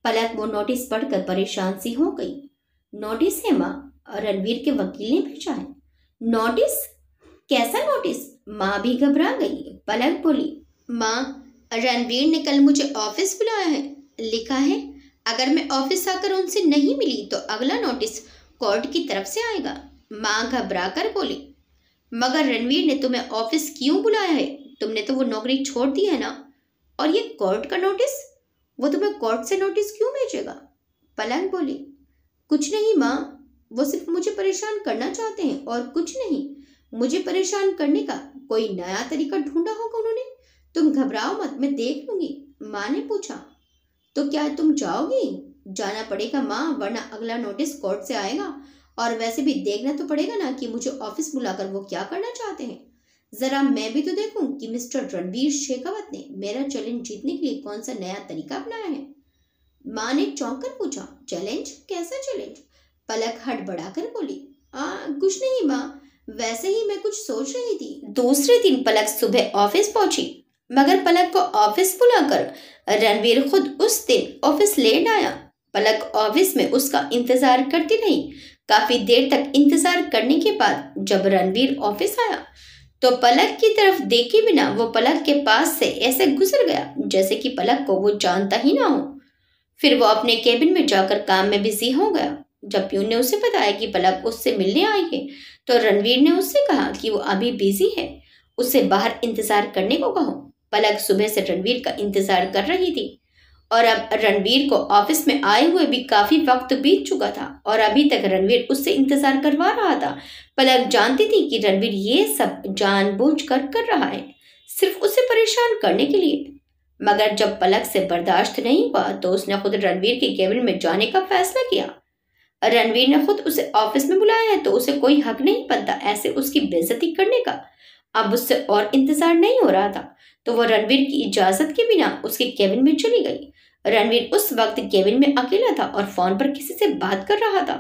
Speaker 1: पलक वो नोटिस पढ़कर परेशान सी हो गई। नोटिस है माँ, रणवीर के वकील ने भेजा है। नोटिस? कैसा नोटिस? माँ भी घबरा गई। पलक बोली, माँ, रणवीर ने कल मुझे ऑफिस बुलाया है। लिखा है अगर मैं ऑफिस आकर उनसे नहीं मिली तो अगला नोटिस कोर्ट की तरफ से आएगा। माँ घबरा कर बोली, मगर रणवीर ने तुम्हें ऑफिस क्यों बुलाया है? तुमने तो वो नौकरी छोड़ दी है ना। और ये कोर्ट का नोटिस, वो तुम्हें कोर्ट से नोटिस क्यों भेजेगा? पलक बोली, कुछ नहीं माँ, वो सिर्फ मुझे परेशान करना चाहते हैं और कुछ नहीं। मुझे परेशान करने का कोई नया तरीका ढूंढा होगा उन्होंने। तुम घबराओ मत, मैं देख लूंगी। माँ ने पूछा, तो क्या तुम जाओगी? जाना पड़ेगा माँ, वरना अगला नोटिस कोर्ट से आएगा। और वैसे भी देखना तो पड़ेगा ना कि मुझे ऑफिस बुलाकर वो क्या करना चाहते हैं। जरा मैं भी तो देखूं कि मिस्टर रणवीर शेखावत ने मेरा चैलेंज जीतने के लिए कौन सा नया तरीका अपनाया है। माँ ने चौंक कर पूछा, चैलेंज? कैसा चैलेंज? पलक हड़बड़ाकर बोली, कुछ नहीं माँ, वैसे ही मैं कुछ सोच रही थी। दूसरे दिन पलक सुबह ऑफिस पहुंची, मगर पलक को ऑफिस बुलाकर रणवीर खुद उस दिन ऑफिस लेट आया। पलक ऑफिस में उसका इंतजार करती रही। काफी देर तक इंतजार करने के बाद जब रणवीर ऑफिस आया तो पलक की तरफ देखे बिना वो पलक के पास से ऐसे गुजर गया जैसे कि पलक को वो जानता ही ना हो। फिर वो अपने केबिन में जाकर काम में बिजी हो गया। जब प्यून ने उसे बताया कि पलक उससे मिलने आई है तो रणवीर ने उससे कहा कि वो अभी बिजी है, उससे बाहर इंतजार करने को कहो। पलक सुबह से रणवीर का इंतजार कर रही थी और अब रणवीर को ऑफिस में आए हुए भी काफी वक्त बीत चुका था और अभी तक रणवीर उससे इंतजार करवा रहा था। पलक जानती थी कि रणवीर ये सब जानबूझकर कर रहा है, सिर्फ उसे परेशान करने के लिए। मगर जब पलक से बर्दाश्त नहीं हुआ तो उसने खुद रणवीर के केबिन में जाने का फैसला किया। रणवीर ने खुद उसे ऑफिस में बुलाया है तो उसे कोई हक नहीं बनता ऐसे उसकी बेइज्जती करने का। अब उससे और इंतजार नहीं हो रहा था तो वो रणवीर की इजाजत के बिना उसके केबिन में चली गई। रणवीर उस वक्त केबिन में अकेला था और फोन पर किसी से बात कर रहा था।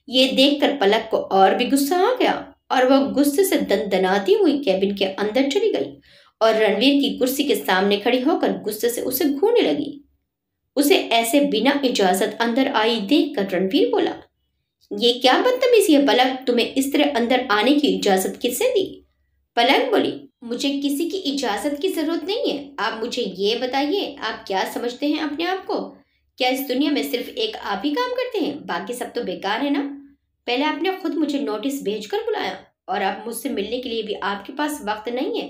Speaker 1: ये देखकर पलक को और भी गुस्सा आ गया और वह गुस्से से दनदनाती हुई केबिन के अंदर चली गई और रणवीर की कुर्सी के सामने खड़ी होकर गुस्से से उसे घूरने लगी। उसे ऐसे बिना इजाजत अंदर आई देखकर रणवीर बोला, ये क्या बदतमीजी है पलक, तुम्हें इस तरह अंदर आने की इजाजत किसने दी? पलक बोली, मुझे किसी की इजाजत की जरूरत नहीं है। आप मुझे ये बताइए, आप क्या समझते हैं अपने आप को? क्या इस दुनिया में सिर्फ एक आप ही काम करते हैं, बाकी सब तो बेकार है ना? पहले आपने खुद मुझे नोटिस भेजकर बुलाया और अब मुझसे मिलने के लिए भी आपके पास वक्त नहीं है।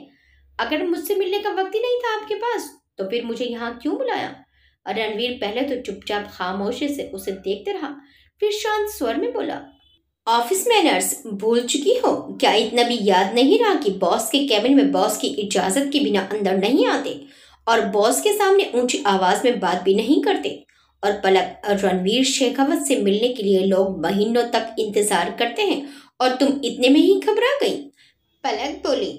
Speaker 1: अगर मुझसे मिलने का वक्त ही नहीं था आपके पास तो फिर मुझे यहाँ क्यों बुलाया? रणवीर पहले तो चुपचाप खामोशी से उसे देखते रहा, फिर शांत स्वर में बोला, ऑफिस मैनर्स भूल चुकी हो क्या? इतना भी याद नहीं रहा कि बॉस के कैबिन में बॉस की इजाजत के बिना अंदर नहीं आते और बॉस के सामने ऊंची आवाज में बात भी नहीं करते। और पलक, रणवीर शेखावत से मिलने के लिए लोग महीनों तक इंतजार करते हैं और तुम इतने में ही घबरा गई। पलक बोली,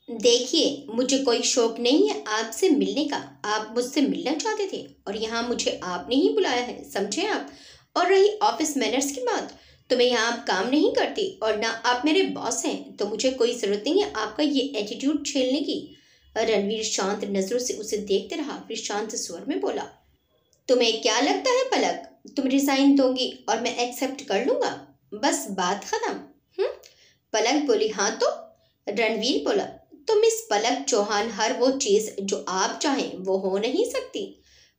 Speaker 1: देखिए मुझे कोई शौक नहीं है आपसे मिलने का, आप मुझसे मिलना चाहते थे और यहाँ मुझे आपने ही बुलाया है, समझे आप? और रही ऑफिस मैनर्स की बात, तो मैं यहाँ आप काम नहीं करती और ना आप मेरे बॉस हैं, तो मुझे कोई जरूरत नहीं है आपका ये एटीट्यूड झेलने की। रणवीर शांत नजरों से उसे देखते रहा, फिर शांत स्वर में बोला, तुम्हें क्या लगता है पलक, तुम रिजाइन दोगी और मैं एक्सेप्ट कर लूंगा? बस बात खत्म। पलक बोली, हाँ तो? रणवीर बोला, तो मिस पलक चौहान, हर वो चीज जो आप चाहें वो हो नहीं सकती।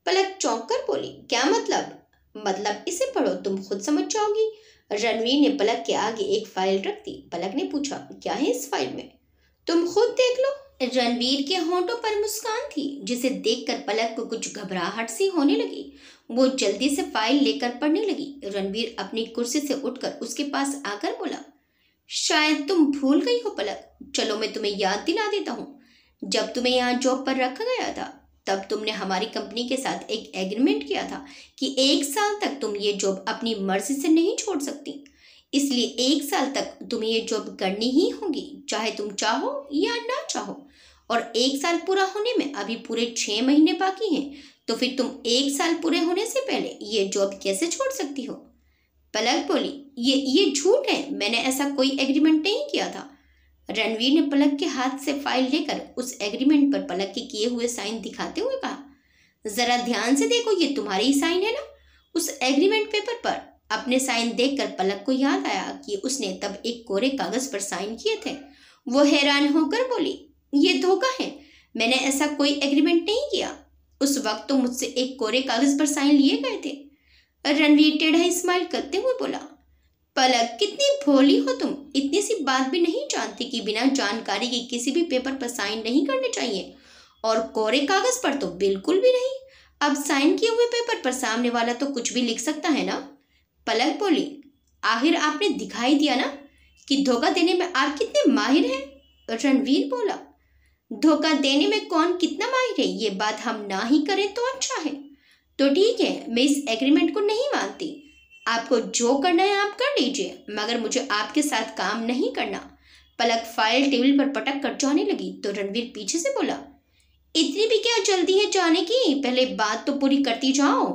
Speaker 1: पलक चौंक कर बोली, क्या मतलब? मतलब इसे पढ़ो, तुम खुद समझ जाओगी। रणवीर ने पलक के आगे एक फाइल रख दी। पलक ने पूछा, क्या है इस फाइल में? तुम खुद देख लो। रणवीर के होंठों पर मुस्कान थी जिसे देखकर पलक को कुछ घबराहट सी होने लगी। वो जल्दी से फाइल लेकर पढ़ने लगी। रणवीर अपनी कुर्सी से उठकर उसके पास आकर बोला, शायद तुम भूल गई हो पलक, चलो मैं तुम्हें याद दिला देता हूँ। जब तुम्हें यहाँ जॉब पर रखा गया था तब तुमने हमारी कंपनी के साथ एक एग्रीमेंट किया था कि 1 साल तक तुम ये जॉब अपनी मर्जी से नहीं छोड़ सकती। इसलिए 1 साल तक तुम्हें ये जॉब करनी ही होगी, चाहे तुम चाहो या ना चाहो। और 1 साल पूरा होने में अभी पूरे 6 महीने बाकी हैं, तो फिर तुम 1 साल पूरे होने से पहले ये जॉब कैसे छोड़ सकती हो? पलक बोली, ये झूठ है, मैंने ऐसा कोई एग्रीमेंट नहीं किया था। रणवीर ने पलक के हाथ से फाइल लेकर उस एग्रीमेंट पर पलक के किए हुए साइन दिखाते हुए कहा, जरा ध्यान से देखो, ये तुम्हारी ही साइन है ना? उस एग्रीमेंट पेपर पर अपने साइन देखकर पलक को याद आया कि उसने तब एक कोरे कागज पर साइन किए थे। वो हैरान होकर बोली, ये धोखा है, मैंने ऐसा कोई एग्रीमेंट नहीं किया। उस वक्त तो मुझसे एक कोरे कागज पर साइन लिए गए थे। रणवीर टेढ़ा स्माइल करते हुए बोला, पलक कितनी भोली हो तुम, इतनी सी बात भी नहीं जानती कि बिना जानकारी के किसी भी पेपर पर साइन नहीं करने चाहिए, और कोरे कागज पर तो बिल्कुल भी नहीं। अब साइन किए हुए पेपर पर सामने वाला तो कुछ भी लिख सकता है ना। पलक बोली, आखिर आपने दिखाई दिया ना कि धोखा देने में आप कितने माहिर हैं। रणवीर बोला, धोखा देने में कौन कितना माहिर है ये बात हम ना ही करें तो अच्छा है। तो ठीक है, मैं इस एग्रीमेंट को नहीं मानती। आपको जो करना है आप कर लीजिए, मगर मुझे आपके साथ काम नहीं करना। पलक फाइल टेबल पर पटक कर जाने लगी तो रणवीर पीछे से बोला, इतनी भी क्या जल्दी है जाने की, पहले बात तो पूरी करती जाओ।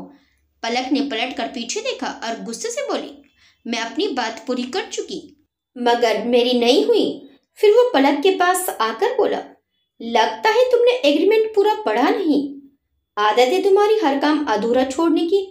Speaker 1: पलक ने पलट कर पीछे देखा और गुस्से से बोली, मैं अपनी बात पूरी कर चुकी, मगर मेरी नहीं हुई। फिर वो पलक के पास आकर बोला, लगता है तुमने एग्रीमेंट पूरा पढ़ा नहीं। आदत है तुम्हारी हर काम अधूरा छोड़ने की।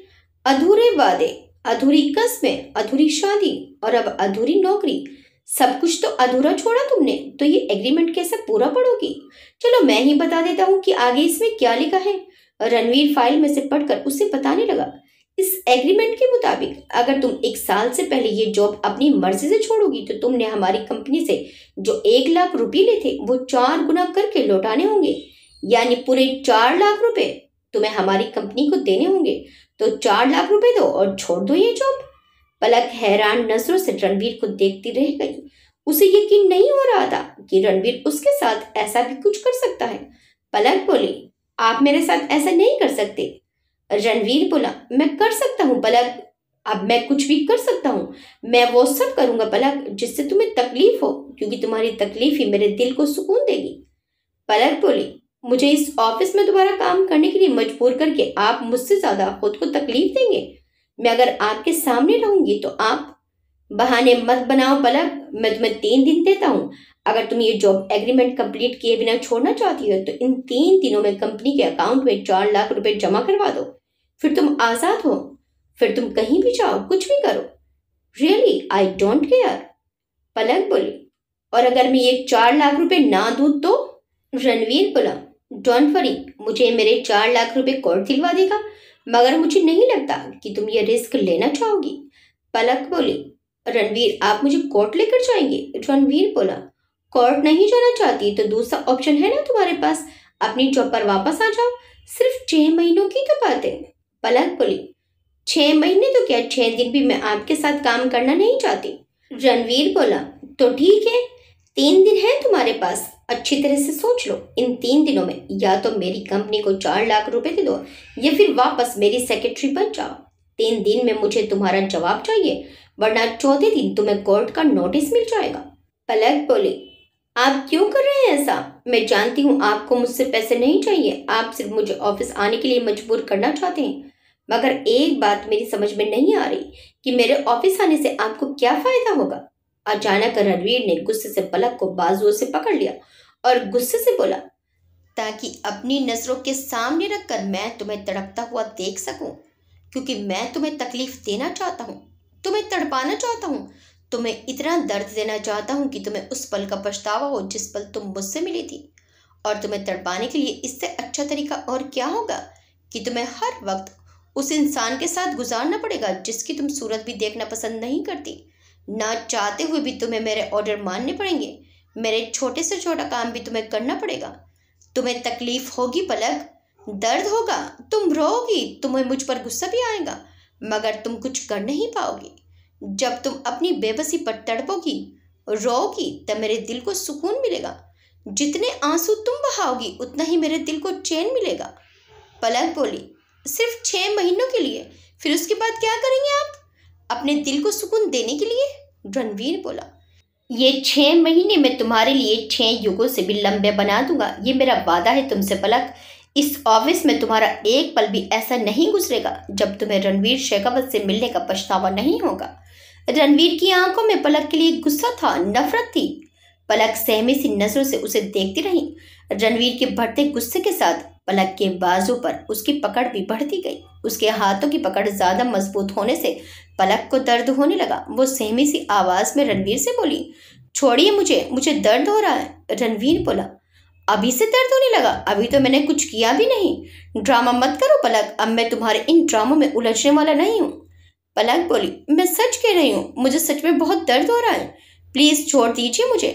Speaker 1: अधूरे वादे, अधूरी कस्में, अधूरी शादी और अब अधूरी नौकरी, सब कुछ तो अधूरा छोड़ा तुमने। तो ये एग्रीमेंट कैसे पूरा पढ़ोगी? चलो मैं ही बता देता हूँ कि आगे इसमें क्या लिखा है। रणवीर फाइल में से पढ़कर उसे बताने लगा, इस एग्रीमेंट के मुताबिक अगर तुम 1 साल से पहले ये जॉब अपनी मर्जी से छोड़ोगी तो तुमने हमारी कंपनी से जो 1 लाख रुपए लिए थे वो 4 गुना करके लौटाने होंगे, यानी पूरे 4 लाख रुपए तुम्हें हमारी कंपनी को देने होंगे। तो 4 लाख रुपए दो और छोड़ दो ये जॉब। पलक हैरान नजरों से रणवीर को देखती रह गई। उसे यकीन नहीं हो रहा था कि रणवीर उसके साथ ऐसा भी कुछ कर सकता है। पलक बोली, आप मेरे साथ ऐसा नहीं कर सकते। रणवीर बोला, मैं कर सकता हूँ पलक, अब मैं कुछ भी कर सकता हूँ। मैं वो सब करूंगा पलक जिससे तुम्हें तकलीफ हो, क्योंकि तुम्हारी तकलीफ ही मेरे दिल को सुकून देगी। पलक बोली, मुझे इस ऑफिस में दोबारा काम करने के लिए मजबूर करके आप मुझसे ज्यादा खुद को तकलीफ देंगे। मैं अगर आपके सामने रहूंगी तो आप बहाने मत बनाओ पलक, मैं तुम्हें 3 दिन देता हूँ। अगर तुम ये जॉब एग्रीमेंट कंप्लीट किए बिना छोड़ना चाहती हो तो इन 3 दिनों में कंपनी के अकाउंट में 4 लाख रुपए जमा करवा दो, फिर तुम आजाद हो। फिर तुम कहीं भी जाओ, कुछ भी करो। Really I don't care. Palak बोली, और अगर मैं ये 4 लाख रुपए ना दूं तो? रणवीर बोला, डोंट वरी, मुझे मेरे 4 लाख रुपए कोर्ट दिलवा देगा, मगर मुझे नहीं लगता कि तुम ये रिस्क लेना चाहोगी। पलक बोली, रणवीर आप मुझे कोर्ट लेकर जाएंगे? रणवीर बोला, कोर्ट नहीं जाना चाहती तो दूसरा ऑप्शन है ना तुम्हारे पास, अपनी जॉब पर वापस आ जाओ। सिर्फ 6 महीनों की तो बात है। पलक बोली, 6 महीने तो क्या, 6 दिन भी मैं आपके साथ काम करना नहीं चाहती। रणवीर बोला, तो ठीक है, 3 दिन है तुम्हारे पास, अच्छी तरह से सोच लो। इन 3 दिनों में या तो मेरी कंपनी को 4 लाख रुपए दे दो या फिर वापस मेरी सेक्रेटरी बन जाओ। 3 दिन में मुझे तुम्हारा जवाब चाहिए, वरना चौथे दिन तुम्हें कोर्ट का नोटिस मिल जाएगा। पलक बोली, आप क्यों कर रहे हैं ऐसा? मैं जानती हूँ आपको मुझसे पैसे नहीं चाहिए, आप सिर्फ मुझे ऑफिस आने के लिए मजबूर करना चाहते हैं, मगर एक बात मेरी समझ में नहीं आ रही कि मेरे ऑफिस आने से आपको क्या फायदा होगा। अचानक रणवीर ने गुस्से से पलक को बाजुओं से पकड़ लिया और गुस्से से बोला, ताकि अपनी नजरों के सामने रखकर मैं तुम्हें तड़पता हुआ देख सकूं, क्योंकि मैं तुम्हें तकलीफ देना चाहता हूँ, तुम्हें तड़पाना चाहता हूँ, तुम्हें इतना दर्द देना चाहता हूँ कि तुम्हें उस पल का पछतावा हो जिस पल तुम मुझसे मिली थी। और तुम्हें तड़पाने के लिए इससे अच्छा तरीका और क्या होगा कि तुम्हें हर वक्त उस इंसान के साथ गुजारना पड़ेगा जिसकी तुम सूरत भी देखना पसंद नहीं करती। ना चाहते हुए भी तुम्हें मेरे ऑर्डर मानने पड़ेंगे, मेरे छोटे से छोटा काम भी तुम्हें करना पड़ेगा। तुम्हें तकलीफ होगी पलक, दर्द होगा, तुम रोओगी, तुम्हें मुझ पर गुस्सा भी आएगा, मगर तुम कुछ कर नहीं पाओगी। जब तुम अपनी बेबसी पर तड़पोगी, रोओगी, तब मेरे दिल को सुकून मिलेगा। जितने आंसू तुम बहाओगी उतना ही मेरे दिल को चैन मिलेगा। पलक बोली, सिर्फ 6 महीनों के लिए, फिर उसके बाद क्या करेंगे आप अपने दिल को सुकून देने के लिए? रणवीर बोला, ये 6 महीने मैं तुम्हारे लिए 6 युगों से भी लंबे बना दूंगा, ये मेरा वादा है तुमसे पलक। इस ऑफिस में तुम्हारा एक पल भी ऐसा नहीं गुजरेगा जब तुम्हें रणवीर शेखावत से मिलने का पछतावा नहीं होगा। रणवीर की आंखों में पलक के लिए गुस्सा था, नफरत थी। पलक सहमी सी नजरों से उसे देखती रही। रणवीर के बढ़ते गुस्से के साथ पलक के बाजू पर उसकी पकड़ भी बढ़ती गई। उसके हाथों की पकड़ ज्यादा मजबूत होने से पलक को दर्द होने लगा। वो सहमी सी आवाज में रणवीर से बोली, छोड़िए मुझे, मुझे दर्द हो रहा है। रणवीर बोला, अभी से दर्द होने लगा? अभी तो मैंने कुछ किया भी नहीं। ड्रामा मत करो पलक, अब मैं तुम्हारे इन ड्रामों में उलझने वाला नहीं हूँ। पलक बोली, मैं सच कह रही हूँ, मुझे सच में बहुत दर्द हो रहा है, प्लीज छोड़ दीजिए मुझे।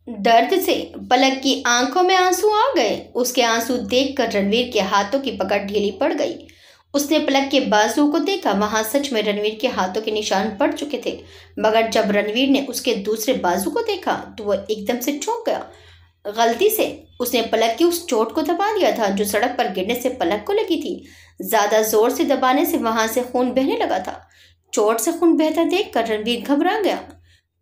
Speaker 1: दर्द से पलक की आंखों में आंसू आ गए। उसके आंसू देखकर रणवीर के हाथों की पकड़ ढीली पड़ गई। उसने पलक के बाजू को देखा, वहां सच में रणवीर के हाथों के निशान पड़ चुके थे। मगर जब रणवीर ने उसके दूसरे बाजू को देखा तो वह एकदम से चौंक गया। गलती से उसने पलक की उस चोट को दबा दिया था जो सड़क पर गिरने से पलक को लगी थी। ज्यादा जोर से दबाने से वहां से खून बहने लगा था। चोट से खून बहता देखकर रणवीर घबरा गया।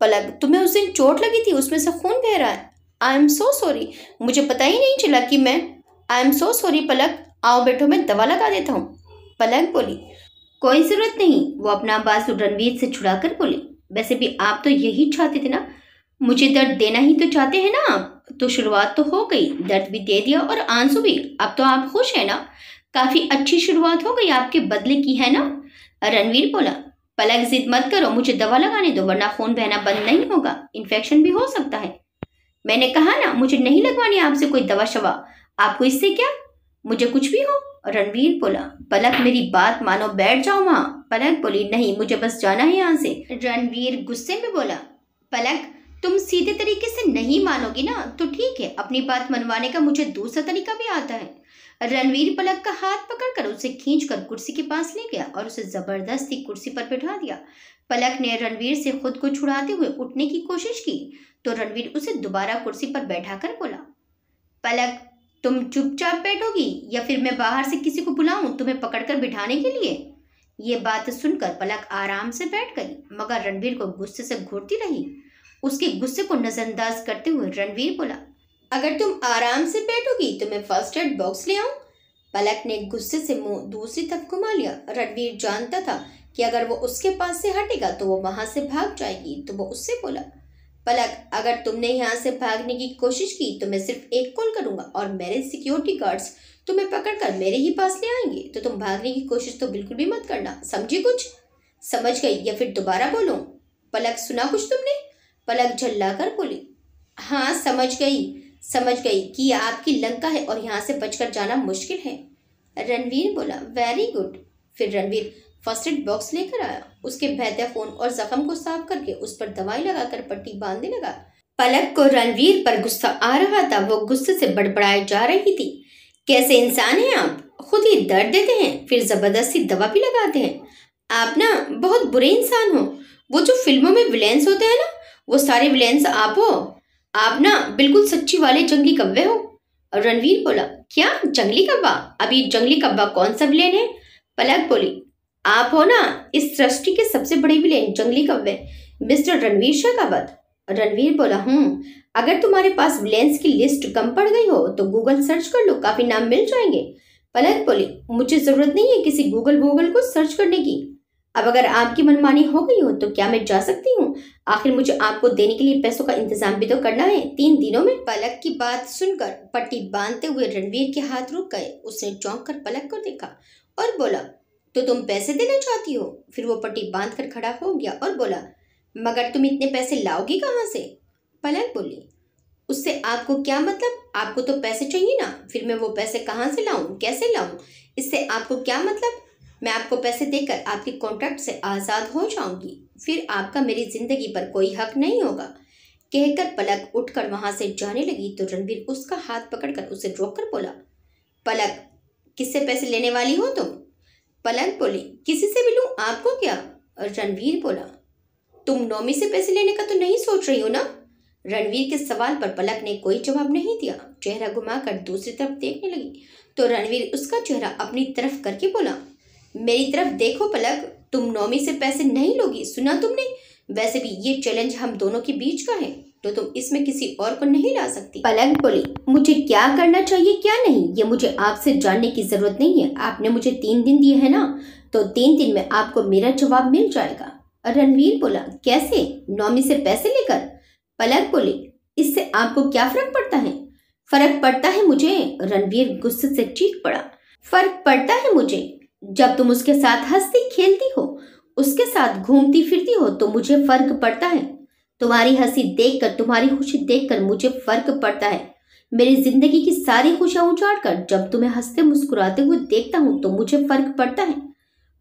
Speaker 1: पलक, तुम्हें उस दिन चोट लगी थी, उसमें से खून बह रहा है। आई एम सो सॉरी, मुझे पता ही नहीं चला कि मैं। आई एम सो सॉरी पलक, आओ बैठो, मैं दवा लगा देता हूँ। पलक बोली, कोई जरूरत नहीं। वो अपना बाजू रणवीर से छुड़ाकर बोली, वैसे भी आप तो यही चाहते थे ना, मुझे दर्द देना ही तो चाहते हैं ना आप। तो शुरुआत तो हो गई, दर्द भी दे दिया और आंसू भी। अब तो आप खुश है ना? काफी अच्छी शुरुआत हो गई आपके बदले की, है ना? रणवीर बोला, पलक जिद मत करो, मुझे दवा लगाने दो, वरना खून बहना बंद नहीं होगा, इन्फेक्शन भी हो सकता है। मैंने कहा ना, मुझे नहीं लगवानी आपसे कोई दवा शवा। आपको इससे क्या? मुझे कुछ भी हो। रणवीर बोला, पलक मेरी बात मानो, बैठ जाओ वहां। पलक बोली, नहीं, मुझे बस जाना है यहाँ से। रणवीर गुस्से में बोला, पलक तुम सीधे तरीके से नहीं मानोगी ना, तो ठीक है, अपनी बात मनवाने का मुझे दूसरा तरीका भी आता है। रणवीर पलक का हाथ पकड़कर उसे खींचकर कुर्सी के पास ले गया और उसे जबरदस्ती कुर्सी पर बैठा दिया। पलक ने रणवीर से खुद को छुड़ाते हुए उठने की कोशिश की तो रणवीर उसे दोबारा कुर्सी पर बैठाकर बोला, पलक तुम चुपचाप बैठोगी या फिर मैं बाहर से किसी को बुलाऊं तुम्हें पकड़कर बिठाने के लिए? ये बात सुनकर पलक आराम से बैठ गई, मगर रणवीर को गुस्से से घूरती रही। उसके गुस्से को नजरअंदाज करते हुए रणवीर बोला, अगर तुम आराम से बैठोगी तो मैं फर्स्ट एड बॉक्स ले आऊं? पलक ने गुस्से से मुंह दूसरी तरफ घुमा लिया। रणवीर जानता था कि अगर वो उसके पास से हटेगा तो वो वहां से भाग जाएगी, तो वो उससे बोला, पलक अगर तुमने यहाँ से भागने की कोशिश की तो मैं सिर्फ एक कॉल करूंगा और मेरे सिक्योरिटी गार्ड्स तुम्हें पकड़कर मेरे ही पास ले आएंगे, तो तुम भागने की कोशिश तो बिल्कुल भी मत करना, समझी? कुछ समझ गई या फिर दोबारा बोलूं? पलक सुना कुछ तुमने? पलक झल्लाकर बोली, हाँ समझ गई कि यह आपकी लंका है और यहाँ से बचकर जाना मुश्किल है। रणवीर बोला, वेरी गुड। फिर रणवीर फर्स्ट एड बॉक्स लेकर आया। उसके बहते खून और जख्म को साफ करके उस पर दवाई लगाकर पट्टी बांधने लगा। पलक को रणवीर पर गुस्सा आ रहा था, वो गुस्से से बड़बड़ाए जा रही थी। कैसे इंसान हैं आप, खुद ही दर्द देते हैं फिर जबरदस्ती दवा भी लगाते हैं। आप ना बहुत बुरे इंसान हो। वो जो फिल्मों में विलेंस होते हैं ना, वो सारे विलेंस आप हो। आप ना बिल्कुल सच्ची वाले जंगली कौवे हो। रणवीर बोला, क्या जंगली कौवा? अभी जंगली कौवा कौन सा विलेन है? पलक बोली, आप हो ना इस सृष्टि के सबसे बड़े विलेन, जंगली कौवे, मिस्टर रणवीर शेखावत। रणवीर बोला, अगर तुम्हारे पास विलेंस की लिस्ट कम पड़ गई हो तो गूगल सर्च कर लो, काफी नाम मिल जाएंगे। पलक बोली, मुझे जरूरत नहीं है किसी गूगल को सर्च करने की। अब अगर आपकी मनमानी हो गई हो तो क्या मैं जा सकती हूँ? आखिर मुझे आपको देने के लिए पैसों का इंतजाम भी तो करना है 3 दिनों में। पलक की बात सुनकर पट्टी बांधते हुए रणवीर के हाथ रुक गए। उसने चौंक कर पलक को देखा और बोला, तो तुम पैसे देना चाहती हो? फिर वो पट्टी बांध कर खड़ा हो गया और बोला, मगर तुम इतने पैसे लाओगी कहाँ से? पलक बोली, उससे आपको क्या मतलब? आपको तो पैसे चाहिए ना, फिर मैं वो पैसे कहाँ से लाऊं, कैसे लाऊं? इससे आपको क्या मतलब? मैं आपको पैसे देकर आपके कॉन्ट्रैक्ट से आज़ाद हो जाऊंगी, फिर आपका मेरी जिंदगी पर कोई हक नहीं होगा। कहकर पलक उठकर वहां से जाने लगी तो रणवीर उसका हाथ पकड़कर उसे रोककर बोला, पलक किससे पैसे लेने वाली हो तुम? पलक बोली, किसी से भी लूं, आपको क्या? रणवीर बोला, तुम नौमी से पैसे लेने का तो नहीं सोच रही हो ना? रणवीर के सवाल पर पलक ने कोई जवाब नहीं दिया। चेहरा घुमाकर दूसरी तरफ देखने लगी तो रणवीर उसका चेहरा अपनी तरफ करके बोला, मेरी तरफ देखो पलक, तुम नौमी से पैसे नहीं लोगी, सुना तुमने? वैसे भी ये चैलेंज हम दोनों के बीच का है, तो तुम इसमें किसी और को नहीं ला सकती। पलक बोली, मुझे क्या करना चाहिए क्या नहीं, ये मुझे आपसे जानने की जरूरत नहीं है। आपने मुझे 3 दिन दिए है ना, तो 3 दिन में आपको मेरा जवाब मिल जाएगा। रणवीर बोला, कैसे? नौमी से पैसे लेकर? पलक बोली, इससे आपको क्या फर्क पड़ता है? फर्क पड़ता है मुझे। रणवीर गुस्से से चीख पड़ा, फर्क पड़ता है मुझे। जब तुम उसके साथ हंसती खेलती हो, उसके साथ घूमती फिरती हो तो मुझे फर्क पड़ता है। तुम्हारी हंसी देखकर, तुम्हारी खुशी देखकर मुझे फर्क पड़ता है। मेरी जिंदगी की सारी खुशियां उजाड़ कर जब तुम्हें हंसते मुस्कुराते हुए देखता हूँ तो मुझे फर्क पड़ता है।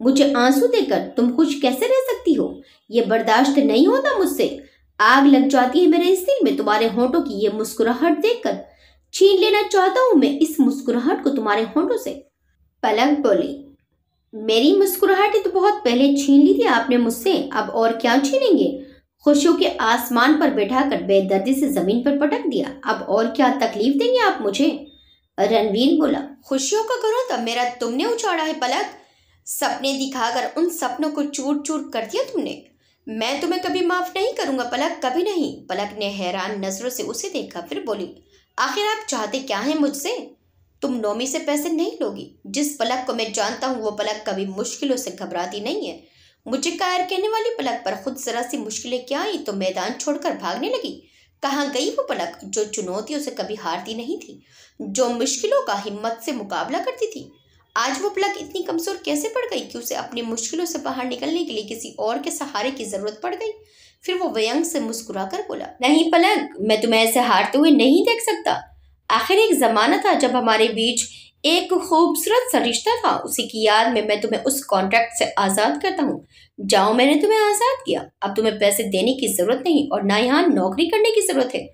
Speaker 1: मुझे आंसू देकर तुम खुश कैसे रह सकती हो? ये बर्दाश्त नहीं होता मुझसे। आग लग जाती है मेरे इस दिल में तुम्हारे होंठों की ये मुस्कुराहट देखकर। छीन लेना चाहता हूँ मैं इस मुस्कुराहट को तुम्हारे होंठों से। पलक बोली, मेरी मुस्कुराहट तो बहुत पहले छीन ली थी आपने मुझसे, अब और क्या छीनेंगे? खुशियों के आसमान पर बैठाकर बेदर्दी से जमीन पर पटक दिया। अब और क्या तकलीफ देंगे आप मुझे? रणवीर बोला, खुशियों का घरों तो मेरा तुमने उछाड़ा है पलक। सपने दिखाकर उन सपनों को चूर चूर कर दिया तुमने। मैं तुम्हें कभी माफ नहीं करूंगा पलक, कभी नहीं। पलक ने हैरान नजरों से उसे देखा, फिर बोली, आखिर आप चाहते क्या है मुझसे? तुम नोमी से पैसे नहीं लोगी। जिस पलक को मैं जानता हूँ वो पलक कभी मुश्किलों से घबराती नहीं है। मुझे कायर कहने वाली पलक पर खुद जरा सी मुश्किलें क्या आई तो मैदान छोड़कर भागने लगी। कहाँ गई वो पलक जो चुनौतियों से कभी हारती नहीं थी, जो मुश्किलों का हिम्मत से मुकाबला करती थी? आज वो पलक इतनी कमजोर कैसे पड़ गई कि उसे अपनी मुश्किलों से बाहर निकलने के लिए किसी और के सहारे की जरूरत पड़ गई? फिर वो व्यंग से मुस्कुराकर बोला, नहीं पलक, मैं तुम्हें ऐसे हारते हुए नहीं देख सकता। आखिर एक जमाना था जब हमारे बीच एक खूबसूरत सा रिश्ता था। उसी की याद में मैं तुम्हें उस कॉन्ट्रैक्ट से आज़ाद करता हूँ। जाओ, मैंने तुम्हें आज़ाद किया। अब तुम्हें पैसे देने की ज़रूरत नहीं और ना यहाँ नौकरी करने की ज़रूरत है।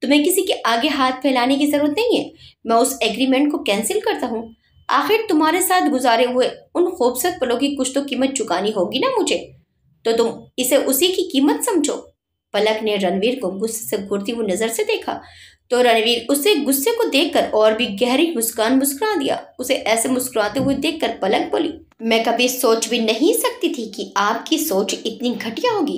Speaker 1: तुम्हें किसी के आगे हाथ फैलाने की ज़रूरत नहीं है। मैं उस एग्रीमेंट को कैंसिल करता हूँ। आखिर तुम्हारे साथ गुजारे हुए उन खूबसूरत पलों की कुछ तो कीमत चुकानी होगी ना मुझे, तो तुम इसे उसी की कीमत समझो। पलक ने रणवीर को गुस्से से घूरती हुई नजर से देखा तो रणवीर उसे गुस्से को देखकर और भी गहरी मुस्कान मुस्कुरा दिया। उसे ऐसे मुस्कुराते हुए देखकर पलक बोली, मैं कभी सोच भी नहीं सकती थी कि आपकी सोच इतनी घटिया होगी।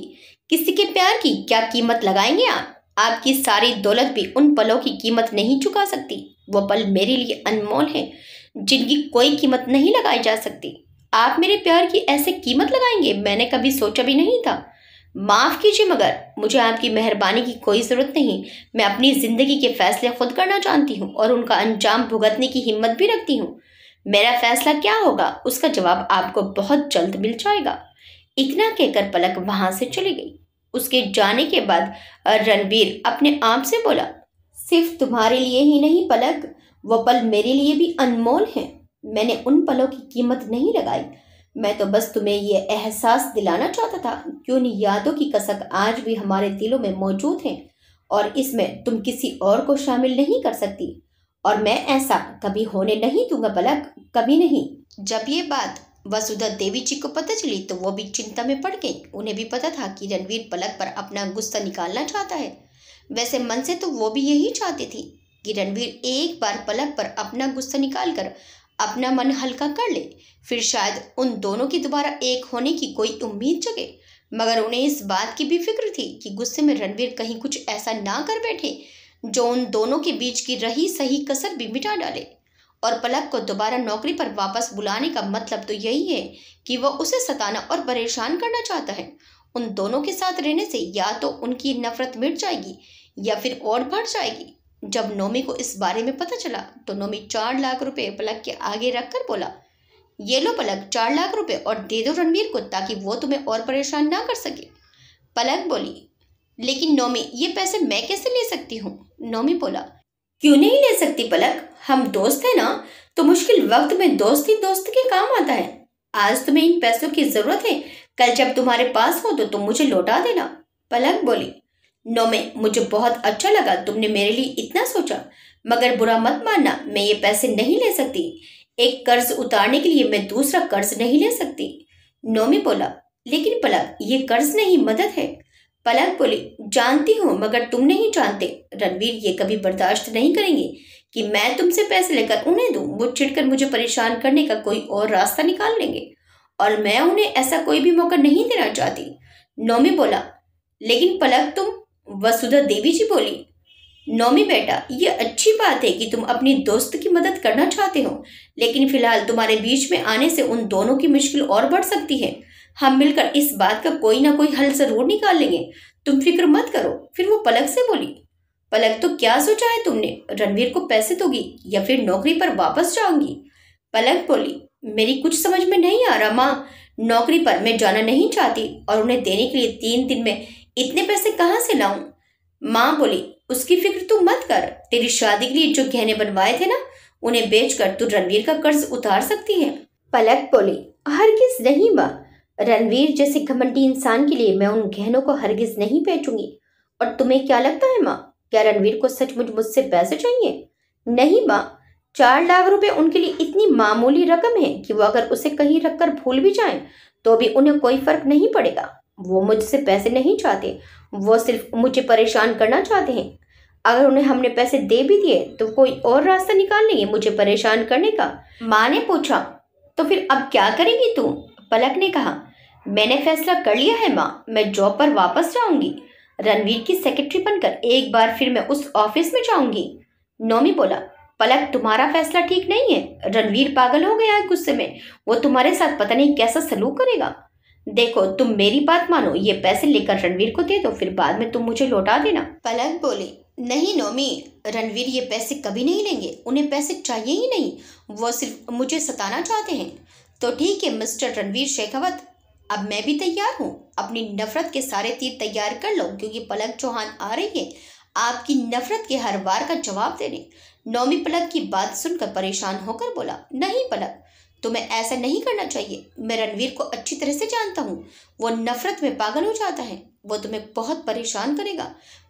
Speaker 1: किसी के प्यार की क्या कीमत लगाएंगे आप? आपकी सारी दौलत भी उन पलों की कीमत नहीं चुका सकती। वो पल मेरे लिए अनमोल हैं, जिनकी कोई कीमत नहीं लगाई जा सकती। आप मेरे प्यार की ऐसे कीमत लगाएंगे, मैंने कभी सोचा भी नहीं था। माफ कीजिए मगर मुझे आपकी मेहरबानी की कोई जरूरत नहीं। मैं अपनी जिंदगी के फैसले खुद करना जानती हूँ और उनका अंजाम भुगतने की हिम्मत भी रखती हूँ। मेरा फैसला क्या होगा उसका जवाब आपको बहुत जल्द मिल जाएगा। इतना कहकर पलक वहां से चली गई। उसके जाने के बाद रणवीर अपने आप से बोला, सिर्फ तुम्हारे लिए ही नहीं पलक, वो पल मेरे लिए भी अनमोल हैं। मैंने उन पलों की कीमत नहीं लगाई। मैं तो बस तुम्हें ये एहसास दिलाना चाहता था कि उन यादों की कसक आज भी हमारे दिलों में मौजूद है और इसमें तुम किसी और को शामिल नहीं कर सकती। और मैं ऐसा कभी होने नहीं दूंगा पलक, कभी नहीं। जब ये बात वसुधा देवी जी को पता चली तो वो भी चिंता में पड़ गई। उन्हें भी पता था कि रणवीर पलक पर अपना गुस्सा निकालना चाहता है। वैसे मन से तो वो भी यही चाहती थी कि रणवीर एक बार पलक पर अपना गुस्सा निकाल कर अपना मन हल्का कर ले, फिर शायद उन दोनों की दोबारा एक होने की कोई उम्मीद जगे। मगर उन्हें इस बात की भी फिक्र थी कि गुस्से में रणवीर कहीं कुछ ऐसा ना कर बैठे जो उन दोनों के बीच की रही सही कसर भी मिटा डाले। और पलक को दोबारा नौकरी पर वापस बुलाने का मतलब तो यही है कि वह उसे सताना और परेशान करना चाहता है। उन दोनों के साथ रहने से या तो उनकी नफरत मिट जाएगी या फिर और बढ़ जाएगी। जब नोमी को इस बारे में पता चला तो नोमी 4 लाख रुपए पलक के आगे रखकर बोला, ये लो पलक, 4 लाख रुपए और दे दो रणवीर को ताकि वो तुम्हें और परेशान ना कर सके। पलक बोली, लेकिन नोमी ये पैसे मैं कैसे ले सकती हूँ? नोमी बोला, क्यों नहीं ले सकती पलक, हम दोस्त हैं ना, तो मुश्किल वक्त में दोस्ती दोस्त के काम आता है। आज तुम्हें इन पैसों की जरूरत है, कल जब तुम्हारे पास हो तो तुम मुझे लौटा देना। पलक बोली, नोमे मुझे बहुत अच्छा लगा तुमने मेरे लिए इतना सोचा, मगर बुरा मत मानना, मैं ये पैसे नहीं ले सकती। एक कर्ज उतारने के लिए मैं दूसरा कर्ज नहीं ले सकती। नोमी बोला, लेकिन पलक ये कर्ज नहीं मदद है। पलक बोली, जानती हूँ मगर तुम नहीं जानते, रणवीर ये कभी बर्दाश्त नहीं करेंगे कि मैं तुमसे पैसे लेकर उन्हें दूं। वो चिढ़कर मुझे परेशान करने का कोई और रास्ता निकाल लेंगे और मैं उन्हें ऐसा कोई भी मौका नहीं देना चाहती। नोमी बोला, लेकिन पलक तुम। वसुधा देवी जी बोली, नोमी बेटा ये अच्छी बात है कि तुम अपनी दोस्त की मदद करना चाहते हो, लेकिन फिलहाल तुम्हारे बीच में आने से उन दोनों की मुश्किल और बढ़ सकती है। हम मिलकर इस बात का कोई ना कोई हल जरूर निकाल लेंगे, तुम फिक्र मत करो। फिर वो पलक से बोली, पलक तो क्या सोचा है तुमने, रणवीर को पैसे दोगी या फिर नौकरी पर वापस जाऊंगी? पलक बोली, मेरी कुछ समझ में नहीं आ रहा माँ, नौकरी पर मैं जाना नहीं चाहती और उन्हें देने के लिए 3 दिन में इतने पैसे कहाँ से लाऊं? माँ बोली, उसकी फिक्र तू मत कर। तेरी शादी के लिए जो गहने बनवाए थे ना, उन्हें बेचकर तू रणवीर का कर्ज उतार सकती है। पलक बोली, हरगिज नहीं माँ। रणवीर जैसे घमंडी इंसान के लिए मैं उन गहनों को हरगिज नहीं बेचूंगी। और तुम्हें क्या लगता है माँ, क्या रणवीर को सचमुच मुझसे पैसे चाहिए? नहीं माँ, 4 लाख रुपए उनके लिए इतनी मामूली रकम है कि वो अगर उसे कहीं रखकर भूल भी जाएं तो भी उन्हें कोई फर्क नहीं पड़ेगा। वो मुझसे पैसे नहीं चाहते, वो सिर्फ मुझे परेशान करना चाहते हैं। अगर उन्हें हमने पैसे दे भी दिए तो कोई और रास्ता निकाल लेंगे मुझे परेशान करने का। माँ ने पूछा, तो फिर अब क्या करेंगी तू? पलक ने कहा, मैंने फैसला कर लिया है माँ, मैं जॉब पर वापस जाऊंगी। रणवीर की सेक्रेटरी बनकर एक बार फिर मैं उस ऑफिस में जाऊंगी। नौमी बोला, पलक तुम्हारा फैसला ठीक नहीं है। रणवीर पागल हो गया है गुस्से में, वो तुम्हारे साथ पता नहीं कैसा सलूक करेगा। देखो तुम मेरी बात मानो, ये पैसे लेकर रणवीर को दे दो, फिर बाद में तुम मुझे लौटा देना। पलक बोली, नहीं नौमी, रणवीर ये पैसे कभी नहीं लेंगे, उन्हें पैसे चाहिए ही नहीं, वो सिर्फ मुझे सताना चाहते हैं। तो ठीक है मिस्टर रणवीर शेखावत, अब मैं भी तैयार हूँ। अपनी नफरत के सारे तीर तैयार कर लो, क्योंकि पलक चौहान आ रही है आपकी नफरत के हर वार का जवाब देने। नौमी पलक की बात सुनकर परेशान होकर बोला, नहीं पलक, तुम्हें ऐसा नहीं करना चाहिए। मैं रणवीर को अच्छी तरह से जानता हूँ, वो नफरत में पागल हो जाता है, वो तुम्हें बहुत परेशान करेगा।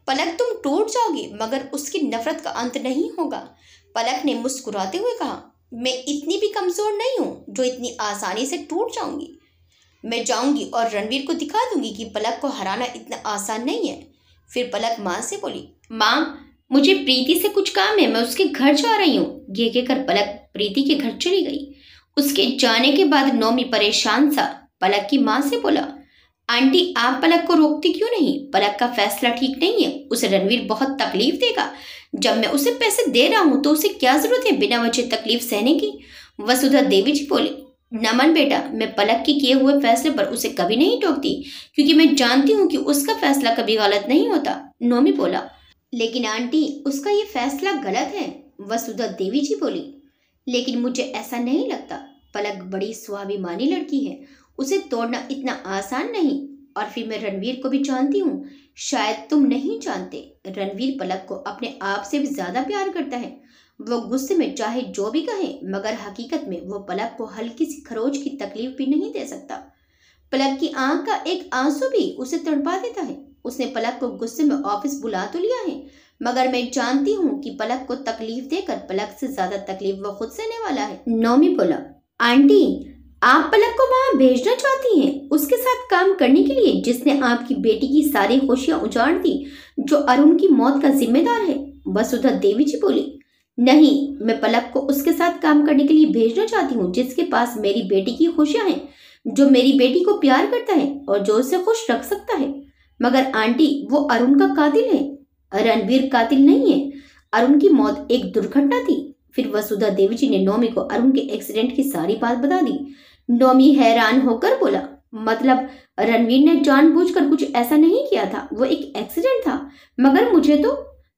Speaker 1: पलक तुम टूट जाओगी, मगर उसकी नफरत का अंत नहीं होगा। पलक ने मुस्कुराते हुए कहा, मैं इतनी भी कमजोर नहीं हूँ जो इतनी आसानी से टूट जाऊंगी। मैं जाऊंगी और रणवीर को दिखा दूंगी कि पलक को हराना इतना आसान नहीं है। फिर पलक माँ से बोली, माँ मुझे प्रीति से कुछ काम है, मैं उसके घर जा रही हूँ। ये कहकर पलक प्रीति के घर चली गई। उसके जाने के बाद नौमी परेशान सा पलक की माँ से बोला, आंटी आप पलक को रोकती क्यों नहीं? पलक का फैसला ठीक नहीं है, उसे रणवीर बहुत तकलीफ देगा। जब मैं उसे पैसे दे रहा हूँ तो उसे क्या जरूरत है बिना वजह तकलीफ सहने की? वसुधा देवी जी बोली, नमन बेटा, मैं पलक के किए हुए फैसले पर उसे कभी नहीं टोकती, क्योंकि मैं जानती हूँ कि उसका फैसला कभी गलत नहीं होता। नौमी बोला, लेकिन आंटी उसका ये फैसला गलत है। वसुधा देवी जी बोली, लेकिन मुझे ऐसा नहीं लगता। पलक बड़ी स्वाभिमानी लड़की है, उसे तोड़ना इतना आसान नहीं। और फिर मैं रणवीर को भी जानती हूँ, शायद तुम नहीं जानते। रणवीर पलक को अपने आप से भी ज्यादा प्यार करता है। वो गुस्से में चाहे जो भी कहे, मगर हकीकत में वो पलक को हल्की सी खरोच की तकलीफ भी नहीं दे सकता। पलक की आंख का एक आंसू भी उसे तड़पा देता है। उसने पलक को गुस्से में ऑफिस बुला तो लिया है, मगर मैं जानती हूँ कि पलक को तकलीफ देकर पलक से ज्यादा तकलीफ वो खुद सहने वाला है। नौमी बोला, आंटी आप पलक को वहां भेजना चाहती हैं उसके साथ काम करने के लिए, जिसने आपकी बेटी की सारी खुशियां उजाड़ दी, जो अरुण की मौत का जिम्मेदार है। वसुधा देवी जी बोली, नहीं, मैं पलक को उसके साथ काम करने के लिए भेजना चाहती हूँ जिसके पास मेरी बेटी की खुशियां हैं, जो मेरी बेटी को प्यार करता है और जो उसे खुश रख सकता है। मगर आंटी वो अरुण का कातिल है, रणवीर कातिल नहीं है। अरुण की मौत एक दुर्घटना थी। फिर वसुधा देवी जी ने नौमी को अरुण के एक्सीडेंट की सारी बात बता दी। नौमी हैरान होकर बोला, मतलब रणवीर ने जानबूझकर कुछ ऐसा नहीं किया था, वो एक एक्सीडेंट था। मगर मुझे तो।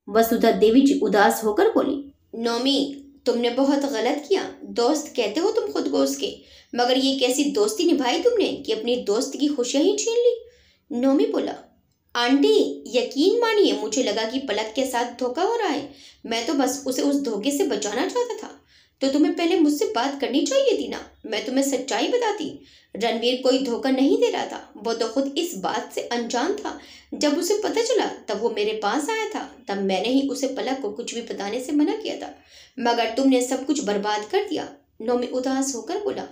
Speaker 1: वसुधा देवी जी उदास होकर बोली, नौमी तुमने बहुत गलत किया। दोस्त कहते हो तुम खुद को उसके, मगर ये कैसी दोस्ती निभाई तुमने कि अपनी दोस्त की खुशियां ही छीन ली। नौमी बोला, आंटी यकीन मानिए, मुझे लगा कि पलक के साथ धोखा हो रहा है। मैं तो बस उसे उस धोखे से बचाना चाहता था। तो तुम्हें पहले मुझसे बात करनी चाहिए थी ना, मैं तुम्हें सच्चाई बताती। रणवीर कोई धोखा नहीं दे रहा था, वो तो खुद इस बात से अनजान था। जब उसे पता चला तब वो मेरे पास आया था, तब मैंने ही उसे पलक को कुछ भी बताने से मना किया था, मगर तुमने सब कुछ बर्बाद कर दिया। नौमी उदास होकर बोला,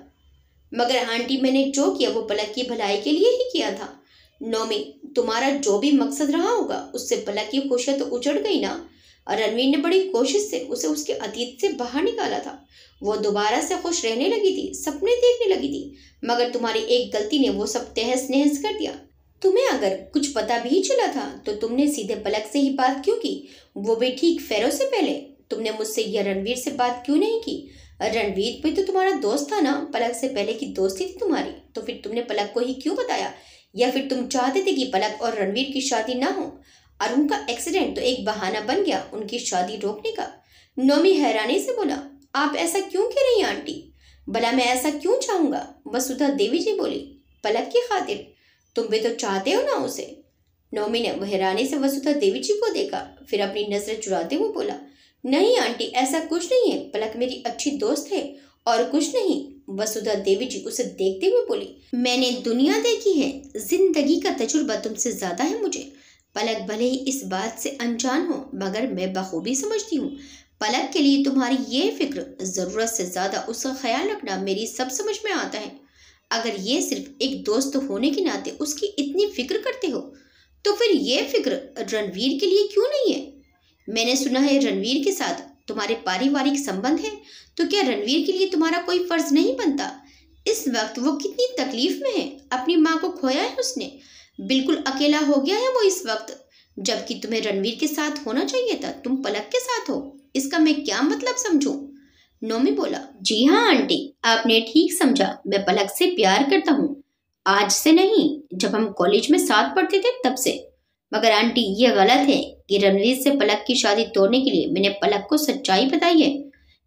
Speaker 1: मगर आंटी मैंने जो किया वो पलक की भलाई के लिए ही किया था। नौमी तुम्हारा जो भी मकसद रहा होगा, उससे पलक की खुशियां तो उजड़ गई ना। और रणवीर ने बड़ी कोशिश से उसे उसके अतीत से बाहर निकाला था। वो दोबारा से खुश रहने लगी थी, सपने देखने लगी थी, मगर तुम्हारी एक गलती ने वो सब तहस नहस कर दिया। तुम्हें अगर कुछ पता भी चला था तो तुमने सीधे पलक से ही बात क्यों की, वो भी ठीक फेरों से पहले। तुमने मुझसे या रणवीर से बात क्यों नहीं की? रणवीर भी तो तुम्हारा दोस्त था ना, पलक से पहले की दोस्ती थी तुम्हारी, तो फिर तुमने पलक को ही क्यों बताया? या फिर तुम चाहते थे कि पलक और रणवीर की शादी ना हो? अरुण का एक्सीडेंट तो एक बहाना बन गया उनकी शादी रोकने का। नौमी हैरानी से बोला, आप ऐसा क्यों कह रही आंटी? भला मैं ऐसा क्यों चाहूंगा? वसुधा देवी जी बोली, पलक की खातिर। तुम भी तो चाहते हो ना उसे। नौमी ने हैरानी से वसुधा देवी जी को देखा, फिर अपनी नजरें चुराते हुए बोला, नहीं आंटी, ऐसा कुछ नहीं है। पलक मेरी अच्छी दोस्त है और कुछ नहीं। वसुधा देवी जी उसे देखते हुए बोली, मैंने दुनिया देखी है, जिंदगी का तजुर्बा तुमसे ज्यादा है मुझे। पलक भले ही इस बात से अनजान हो, मगर मैं बखूबी समझती हूँ पलक के लिए तुम्हारी ये फिक्र, जरूरत से ज्यादा उसका ख्याल रखना मेरी सब समझ में आता है। अगर ये सिर्फ एक दोस्त होने के नाते उसकी इतनी फिक्र करते हो, तो फिर ये फिक्र रणवीर के लिए क्यों नहीं है? मैंने सुना है रणवीर के साथ तुम्हारे पारिवारिक संबंध है, तो क्या रणवीर के लिए तुम्हारा कोई फर्ज नहीं बनता? इस वक्त वो कितनी तकलीफ में है, अपनी माँ को खोया है उसने, बिल्कुल अकेला हो गया है वो इस वक्त। जबकि तुम्हें रणवीर के साथ होना चाहिए था, तुम पलक के साथ हो। इसका मैं क्या मतलब समझूं? नौमी बोला, जी हाँ आंटी, आपने ठीक समझा। मैं पलक से प्यार करता हूँ, आज से नहीं, जब हम कॉलेज में साथ पढ़ते थे तब से। मगर आंटी, ये गलत है कि रणवीर से पलक की शादी तोड़ने के लिए मैंने पलक को सच्चाई बताई है।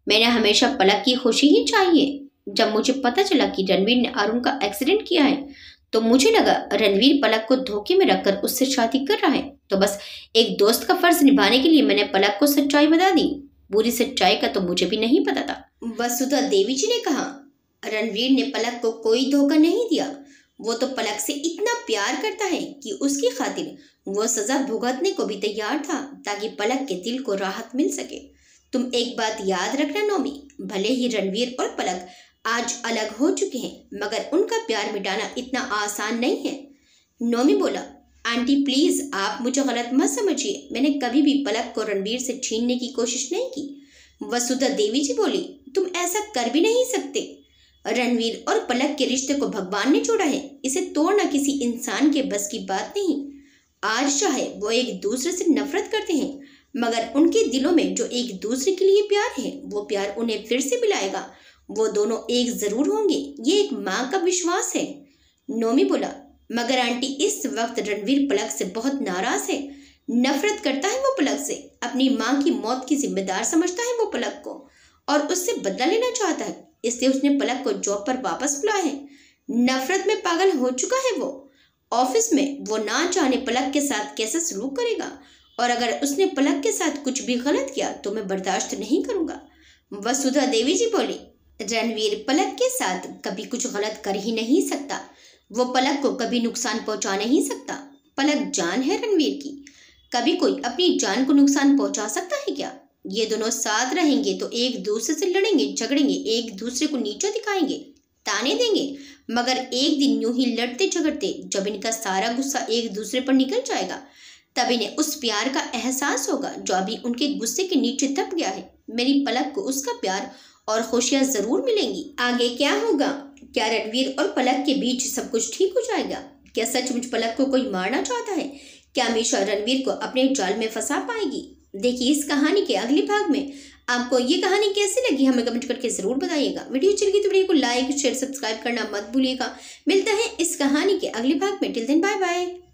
Speaker 1: मैंने हमेशा पलक की खुशी ही चाहिए। जब मुझे पता चला कि रणवीर ने अरुण का एक्सीडेंट किया है, तो मुझे लगा रणवीर पलक को धोखे में रखकर उससे शादी कर रहा है, तो बस एक दोस्त का फर्ज निभाने के लिए मैंने पलक को सच्चाई बता दी। पूरी सच्चाई का तो मुझे भी नहीं पता था। वसुधा देवी जी ने कहा, रणवीर ने पलक को कोई धोखा नहीं दिया। वो तो पलक से इतना प्यार करता है कि उसकी खातिर वो सजा भुगतने को भी तैयार था, ताकि पलक के दिल को राहत मिल सके। तुम एक बात याद रखना नौमी, भले ही रणवीर और पलक आज अलग हो चुके हैं, मगर उनका प्यार मिटाना इतना आसान नहीं है। नौमी बोला, आंटी प्लीज आप मुझे गलत मत समझिए, मैंने कभी भी पलक को रणवीर से छीनने की कोशिश नहीं की। वसुधा देवी जी बोली, तुम ऐसा कर भी नहीं सकते। रणवीर और पलक के रिश्ते को भगवान ने जोड़ा है, इसे तोड़ना किसी इंसान के बस की बात नहीं। आज चाहे वो एक दूसरे से नफरत करते हैं, मगर उनके दिलों में जो एक दूसरे के लिए प्यार है, वो प्यार उन्हें फिर से मिलाएगा। वो दोनों एक जरूर होंगे, ये एक माँ का विश्वास है। नौमी बोला, मगर आंटी इस वक्त रणवीर पलक से बहुत नाराज है, नफरत करता है वो पलक से, अपनी माँ की मौत की जिम्मेदार समझता है वो पलक को, और उससे बदला लेना चाहता है, इसलिए उसने पलक को जॉब पर वापस बुलाया है। नफरत में पागल हो चुका है वो। ऑफिस में वो ना जाने पलक के साथ कैसे सलूक करेगा, और अगर उसने पलक के साथ कुछ भी गलत किया तो मैं बर्दाश्त नहीं करूंगा। वसुधा देवी जी बोली, रणवीर पलक के साथ कभी कुछ गलत कर ही नहीं सकता, वो पलक को कभी नुकसान पहुंचा नहीं सकता। पलक जान है रणवीर की, कभी कोई अपनी जान को नुकसान पहुंचा सकता है क्या? ये दोनों साथ रहेंगे तो एक दूसरे से लड़ेंगे, झगड़ेंगे, एक दूसरे को नीचा दिखाएंगे, ताने देंगे, मगर एक दिन यूं ही लड़ते झगड़ते जब इनका सारा गुस्सा एक दूसरे पर निकल जाएगा, तब इन्हें उस प्यार का एहसास होगा जो अभी उनके गुस्से के नीचे दब गया है। मेरी पलक को उसका प्यार और खुशियां जरूर मिलेंगी। आगे क्या होगा? क्या रणवीर और पलक के बीच सब कुछ ठीक हो जाएगा? क्या सचमुच पलक को कोई मारना चाहता है? क्या हमेशा रणवीर को अपने जाल में फंसा पाएगी? देखिए इस कहानी के अगले भाग में आपको ये कहानी कैसी लगी हमें कमेंट करके जरूर बताइएगा। वीडियो अच्छी लगी तो वीडियो को लाइक शेयर सब्सक्राइब करना मत भूलिएगा। मिलता है इस कहानी के अगले भाग में। Till then bye bye.